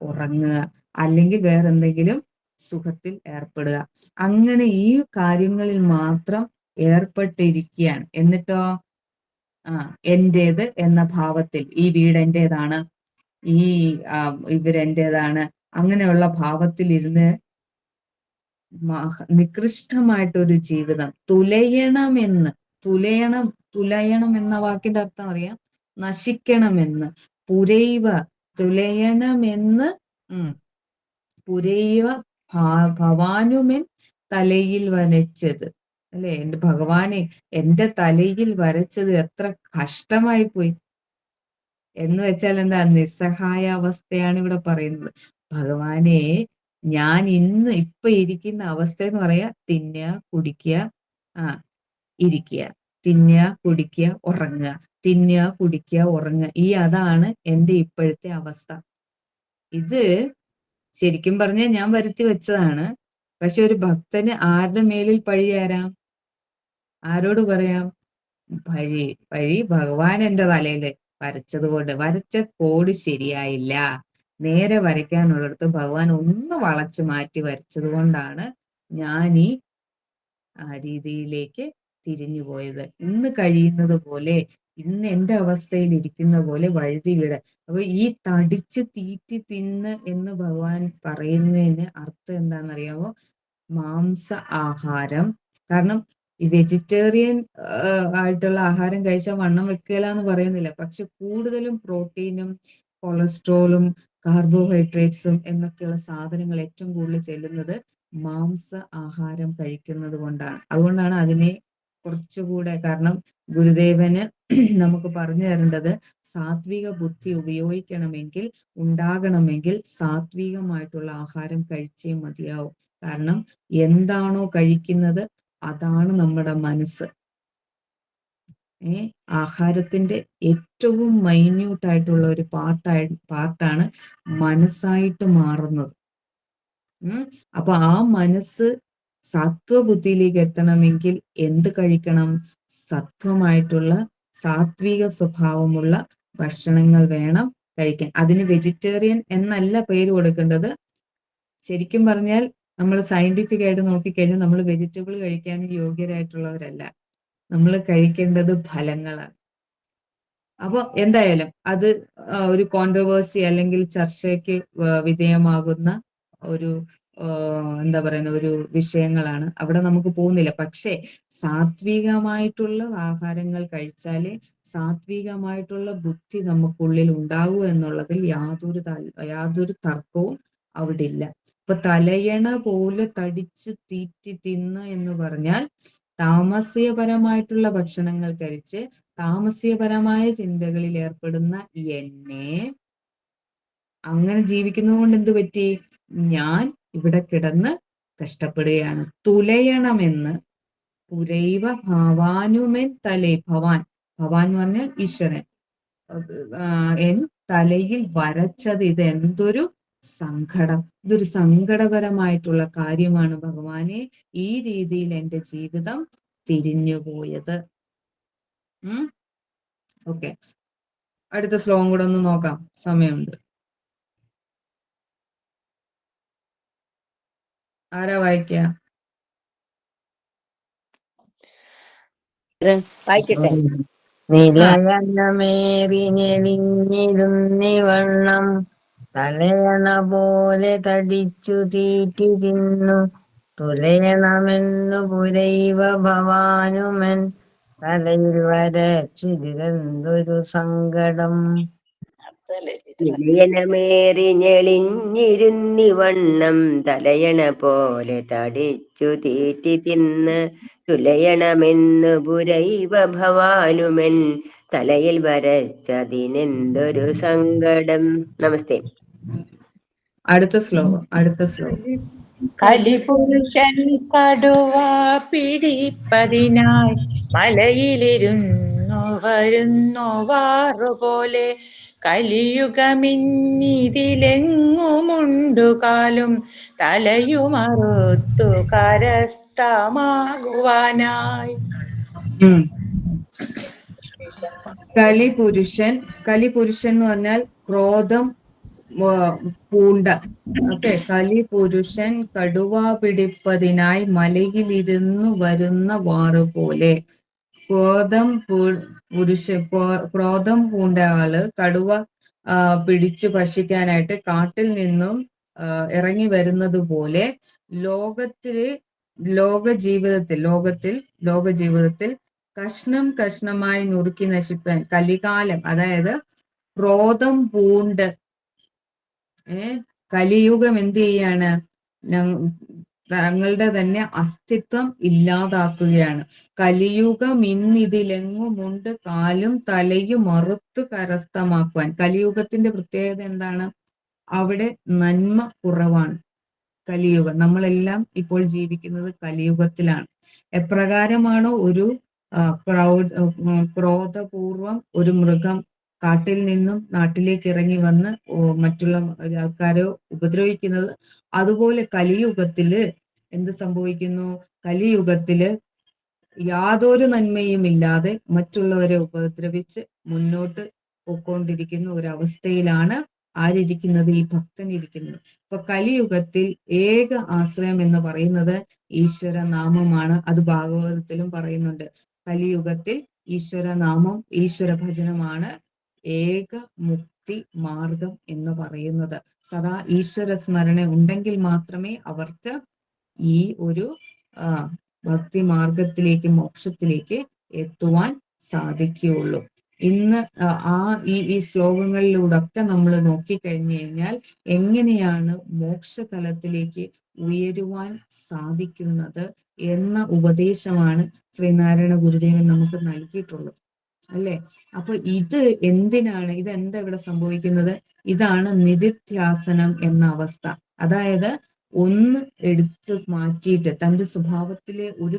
ഉറങ്ങുക, അല്ലെങ്കിൽ വേറെന്തെങ്കിലും സുഖത്തിൽ ഏർപ്പെടുക. അങ്ങനെ ഈ കാര്യങ്ങളിൽ മാത്രം ഏർപ്പെട്ടിരിക്കുകയാണ്. എന്നിട്ടോ എന്റേത് എന്ന ഭാവത്തിൽ, ഈ വീട് എന്റേതാണ്, ഈ ഇവരെന്റേതാണ് അങ്ങനെയുള്ള ഭാവത്തിലിരുന്ന് നികൃഷ്ടമായിട്ടൊരു ജീവിതം തുലയണം എന്ന വാക്കിന്റെ അർത്ഥം അറിയാം, നശിക്കണമെന്ന്. പുരൈവ തുലയണമെന്ന് പുരൈവ ഭവാനുമെൻ തലയിൽ വരച്ചത്, അല്ലെ? എന്റെ ഭഗവാനെ, എന്റെ തലയിൽ വരച്ചത് എത്ര കഷ്ടമായി പോയി എന്ന് വെച്ചാൽ എന്താ, നിസ്സഹായ അവസ്ഥയാണ് ഇവിടെ പറയുന്നത്. ഭഗവാനെ, ഞാൻ ഇപ്പൊ ഇരിക്കുന്ന അവസ്ഥ എന്ന് പറയാ തിന്നുക, കുടിക്കുക, ഇരിക്കുക, തിന്നുക, കുടിക്കുക, ഉറങ്ങുക, തിന്നുക, കുടിക്കുക, ഉറങ്ങുക. അതാണ് എന്റെ ഇപ്പോഴത്തെ അവസ്ഥ. ഇത് ശരിക്കും പറഞ്ഞാൽ ഞാൻ വരുത്തി വെച്ചതാണ്. പക്ഷെ ഒരു ഭക്തന് ആരുടെ മേലിൽ പഴി ആരാം? ആരോട് പറയാം? പഴി ഭഗവാൻ എന്റെ തലയിൽ വരച്ചത് കൊണ്ട്. വരച്ച കോഡ് ശരിയായില്ല, നേരെ വരയ്ക്കാനുള്ളിടത്ത് ഭഗവാൻ ഒന്ന് വളച്ചു മാറ്റി വരച്ചത് കൊണ്ടാണ് ഞാൻ ഈ രീതിയിലേക്ക് തിരിഞ്ഞു പോയത്. ഇന്ന് കഴിയുന്നത് പോലെ, ഇന്ന് എന്റെ അവസ്ഥയിൽ ഇരിക്കുന്ന പോലെ വഴുതി വീട്. അപ്പൊ ഈ തടിച്ച് തീറ്റി തിന്ന് എന്ന് ഭഗവാൻ പറയുന്നതിന് അർത്ഥം എന്താണെന്നറിയാമോ? മാംസ ആഹാരം. കാരണം ഈ വെജിറ്റേറിയൻ ആയിട്ടുള്ള ആഹാരം കഴിച്ചാൽ വണ്ണം വെക്കില്ല എന്ന് പറയുന്നില്ല. പക്ഷെ കൂടുതലും പ്രോട്ടീനും കൊളസ്ട്രോളും കാർബോഹൈഡ്രേറ്റ്സും എന്നൊക്കെയുള്ള സാധനങ്ങൾ ഏറ്റവും കൂടുതൽ ചെല്ലുന്നത് മാംസ ആഹാരം കഴിക്കുന്നത് കൊണ്ടാണ്. അതുകൊണ്ടാണ് അതിനെ കുറച്ചുകൂടെ, കാരണം ഗുരുദേവന് നമുക്ക് പറഞ്ഞു തരേണ്ടത് സാത്വിക ബുദ്ധി ഉണ്ടാകണമെങ്കിൽ സാത്വികമായിട്ടുള്ള ആഹാരം കഴിച്ചേ മതിയാവും. കാരണം എന്താണോ കഴിക്കുന്നത് അതാണ് നമ്മുടെ മനസ്സ്. ആഹാരത്തിന്റെ ഏറ്റവും മൈന്യൂട്ട് ആയിട്ടുള്ള ഒരു പാർട്ടാണ് മനസ്സായിട്ട് മാറുന്നത്. അപ്പൊ ആ മനസ്സ് സത്വബുദ്ധിയിലേക്ക് എത്തണമെങ്കിൽ എന്ത് കഴിക്കണം? സത്വമായിട്ടുള്ള സാത്വിക സ്വഭാവമുള്ള ഭക്ഷണങ്ങൾ വേണം കഴിക്കാൻ. അതിന് വെജിറ്റേറിയൻ എന്നല്ല പേര് കൊടുക്കേണ്ടത്. ശരിക്കും പറഞ്ഞാൽ നമ്മൾ സയന്റിഫിക് ആയിട്ട് നോക്കിക്കഴിഞ്ഞാൽ നമ്മൾ വെജിറ്റബിൾ കഴിക്കാൻ യോഗ്യരായിട്ടുള്ളവരല്ല. നമ്മൾ കഴിക്കേണ്ടത് ഫലങ്ങളാണ്. അപ്പൊ എന്തായാലും അത് ഒരു കോൺട്രവേഴ്സി അല്ലെങ്കിൽ ചർച്ചയ്ക്ക് വിധേയമാകുന്ന ഒരു എന്താ പറയുന്ന ഒരു വിഷയങ്ങളാണ്. അവിടെ നമുക്ക് പോകുന്നില്ല. പക്ഷേ സാത്വികമായിട്ടുള്ള ആഹാരങ്ങൾ കഴിച്ചാലേ സാത്വികമായിട്ടുള്ള ബുദ്ധി നമുക്കുള്ളിൽ ഉണ്ടാവൂ എന്നുള്ളതിൽ യാതൊരു തർക്കവും അവിടെ ഇല്ല. ഇപ്പൊ തലയണ പോലെ തടിച്ചു തീറ്റി തിന്ന് എന്ന് പറഞ്ഞാൽ താമസികപരമായിട്ടുള്ള ഭക്ഷണങ്ങൾ കഴിച്ച് താമസികപരമായ ചിന്തകളിൽ ഏർപ്പെടുന്ന എന്നെ അങ്ങനെ ജീവിക്കുന്നത് കൊണ്ട് എന്ത് പറ്റി? ഞാൻ ഇവിടെ കിടന്ന് കഷ്ടപ്പെടുകയാണ്. തുലയണമെന്ന് പുരൈവ ഭവാനുമെൻ തലേ, ഭവാൻ എന്ന് പറഞ്ഞാൽ ഈശ്വരൻ, എൻ തലയിൽ വരച്ചത്. ഇത് എന്തൊരു സങ്കടം! ഇതൊരു സങ്കടപരമായിട്ടുള്ള കാര്യമാണ് ഭഗവാനെ, ഈ രീതിയിൽ എന്റെ ജീവിതം തിരിഞ്ഞുപോയത്. ഓക്കെ, അടുത്ത ശ്ലോകം കൂടെ ഒന്ന് നോക്കാം, സമയമുണ്ട്. ആരാ വായിക്ക? വായിക്കട്ടെ. നിലയണമേറി ഞെളിഞ്ഞിരുന്നിവണ്ണം തലയണ പോലെ തടിച്ചു തീറ്റി തിന്നു തുലയണമെന്നു പുരൈവ ഭവാനുമൻ തലയിൽ വരച്ചിതെന്തൊരു സങ്കടം. നിലയണമേറി ഞെളിഞ്ഞിരുന്നിവണ്ണം തലയണ പോലെ തടിച്ചു തീറ്റി തിന്ന് തുലയണമെന്നു പുരൈവ ഭവാനുമൻ തലയിൽ വരച്ചതിനെന്തൊരു സങ്കടം. നമസ്തേ. അടുത്ത ശ്ലോകം. കലിപുരുഷൻ കടുവ പിടിപ്പതിനായി മലയിലിരുന്നു വരുന്നു വാറുപോലെ കലിയുഗമിന്നിതിലെങ്ങുമുണ്ടു കാലും തലയുമറുത്തു കരസ്ഥമാകുവാനായി. കലിപുരുഷൻ എന്ന് പറഞ്ഞാൽ ക്രോധം പൂണ്ട. ഓക്കെ, കലിപുരുഷൻ കടുവ പിടിപ്പതിനായി മലയിലിരുന്നു വരുന്ന വാറുപോലെ. ക്രോധം പൂണ്ട ആള് കടുവ പിടിച്ചു ഭക്ഷിക്കാനായിട്ട് കാട്ടിൽ നിന്നും ഇറങ്ങി വരുന്നത് പോലെ ലോക ജീവിതത്തിൽ കഷ്ണം കഷ്ണമായി നുറുക്കി നശിപ്പാൻ കലികാലം, അതായത് ക്രോധം പൂണ്ട് കലിയുഗം എന്ത് ചെയ്യാണ്? തങ്ങളുടെ തന്നെ അസ്തിത്വം ഇല്ലാതാക്കുകയാണ്. കലിയുഗം ഇന്നിതിലെങ്ങുമുണ്ട് കാലും തലയും മറുത്തു കരസ്ഥമാക്കുവാൻ. കലിയുഗത്തിന്റെ പ്രത്യേകത എന്താണ്? അവിടെ നന്മ കുറവാണ്. കലിയുഗം, നമ്മളെല്ലാം ഇപ്പോൾ ജീവിക്കുന്നത് കലിയുഗത്തിലാണ്. എപ്രകാരമാണോ ഒരു ക്രോധപൂർവം ഒരു മൃഗം കാട്ടിൽ നിന്നും നാട്ടിലേക്ക് ഇറങ്ങി വന്ന് മറ്റുള്ള ആൾക്കാരെ ഉപദ്രവിക്കുന്നത്, അതുപോലെ കലിയുഗത്തില് എന്ത് സംഭവിക്കുന്നു? കലിയുഗത്തില് യാതൊരു നന്മയും ഇല്ലാതെ മറ്റുള്ളവരെ ഉപദ്രവിച്ച് മുന്നോട്ട് പോയിക്കൊണ്ടിരിക്കുന്ന ഒരവസ്ഥയിലാണ് ആരിയ്ക്കുന്നത്? ഈ ഭക്തൻ ഇരിക്കുന്നത്. ഇപ്പൊ കലിയുഗത്തിൽ ഏക ആശ്രയം എന്ന് പറയുന്നത് ഈശ്വര നാമമാണ്. അത് ഭാഗവതത്തിലും പറയുന്നുണ്ട്. കലിയുഗത്തിൽ ഈശ്വരനാമം, ഈശ്വര ഭജനമാണ് ഏക മുക്തി മാർഗം എന്ന് പറയുന്നത്. സദാ ഈശ്വര സ്മരണ ഉണ്ടെങ്കിൽ മാത്രമേ അവർക്ക് ഈ ഒരു ഭക്തി മാർഗത്തിലേക്ക്, മോക്ഷത്തിലേക്ക് എത്തുവാൻ സാധിക്കുകയുള്ളൂ. ഇന്ന് ഈ ശ്ലോകങ്ങളിലൂടെയൊക്കെ നമ്മൾ നോക്കിക്കഴിഞ്ഞു കഴിഞ്ഞാൽ എങ്ങനെയാണ് മോക്ഷതലത്തിലേക്ക് ഉയരുവാൻ സാധിക്കുന്നത് എന്ന ഉപദേശമാണ് ശ്രീനാരായണ ഗുരുദേവൻ നമുക്ക് നൽകിയിട്ടുള്ളത്, അല്ലെ? അപ്പൊ ഇത് എന്തിനാണ്, ഇതെന്താ ഇവിടെ സംഭവിക്കുന്നത്? ഇതാണ് നിധിധ്യാസനം എന്ന അവസ്ഥ. അതായത് ഒന്ന് എടുത്ത് മാറ്റിയിട്ട് തന്റെ സ്വഭാവത്തിലെ ഒരു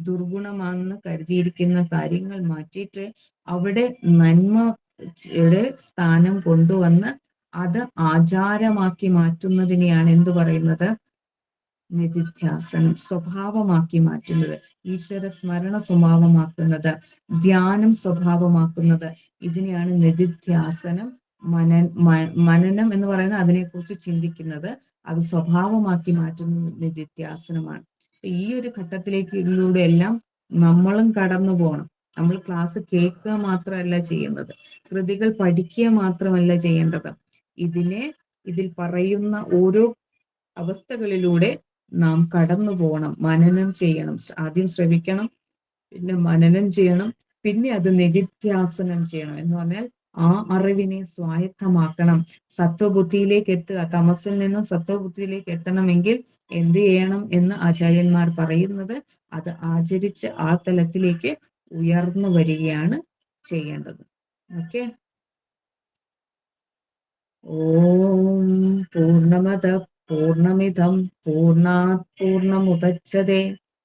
ദുർഗുണമാണെന്ന് കരുതിയിരിക്കുന്ന കാര്യങ്ങൾ മാറ്റിയിട്ട് അവിടെ നന്മയുടെ സ്ഥാനം കൊണ്ടുവന്ന് അത് ആചാരമാക്കി മാറ്റുന്നതിനെയാണ് എന്തു പറയുന്നത്? നിധിധ്യാസനം. സ്വഭാവമാക്കി മാറ്റുന്നത്, ഈശ്വര സ്മരണ സ്വഭാവമാക്കുന്നത്, ധ്യാനം സ്വഭാവമാക്കുന്നത്, ഇതിനെയാണ് നിധിധ്യാസനം. മനനം എന്ന് പറയുന്നത് അതിനെക്കുറിച്ച് ചിന്തിക്കുന്നത്, അത് സ്വഭാവമാക്കി മാറ്റുന്നത് നിധിധ്യാസനമാണ്. ഈ ഒരു ഘട്ടത്തിലേക്കിലൂടെ എല്ലാം നമ്മളും കടന്നു പോകണം. നമ്മൾ ക്ലാസ് കേൾക്കുക മാത്രമല്ല ചെയ്യുന്നത്, കൃതികൾ പഠിക്കുക മാത്രമല്ല ചെയ്യേണ്ടത്. ഇതിൽ പറയുന്ന ഓരോ അവസ്ഥകളിലൂടെ നാം കടന്നു പോകണം, മനനം ചെയ്യണം. ആദ്യം ശ്രവിക്കണം, പിന്നെ മനനം ചെയ്യണം, പിന്നെ അത് നിധിധ്യാസനം ചെയ്യണം. എന്ന് പറഞ്ഞാൽ ആ അറിവിനെ സ്വായത്തമാക്കണം, സത്വബുദ്ധിയിലേക്ക് എത്തുക. തമസിൽ നിന്നും സത്വബുദ്ധിയിലേക്ക് എത്തണമെങ്കിൽ എന്ത് ചെയ്യണം എന്ന് ആചാര്യന്മാർ പറയുന്നത്, അത് ആചരിച്ച് ആ തലത്തിലേക്ക് ഉയർന്നു വരികയാണ് ചെയ്യേണ്ടത്. ഓക്കെ. ഓം പൂർണ്ണമദ പൂർണ്ണമിദം പൂർണ്ണാത് പൂർണ്ണമുദച്യതേ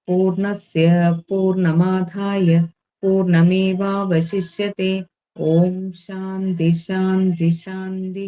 പൂർണ്ണസ്യ പൂർണ്ണമാദായ പൂർണ്ണമേവാവശിഷ്യത്തെ. ഓം ശാന്തി ശാന്തി ശാന്തി.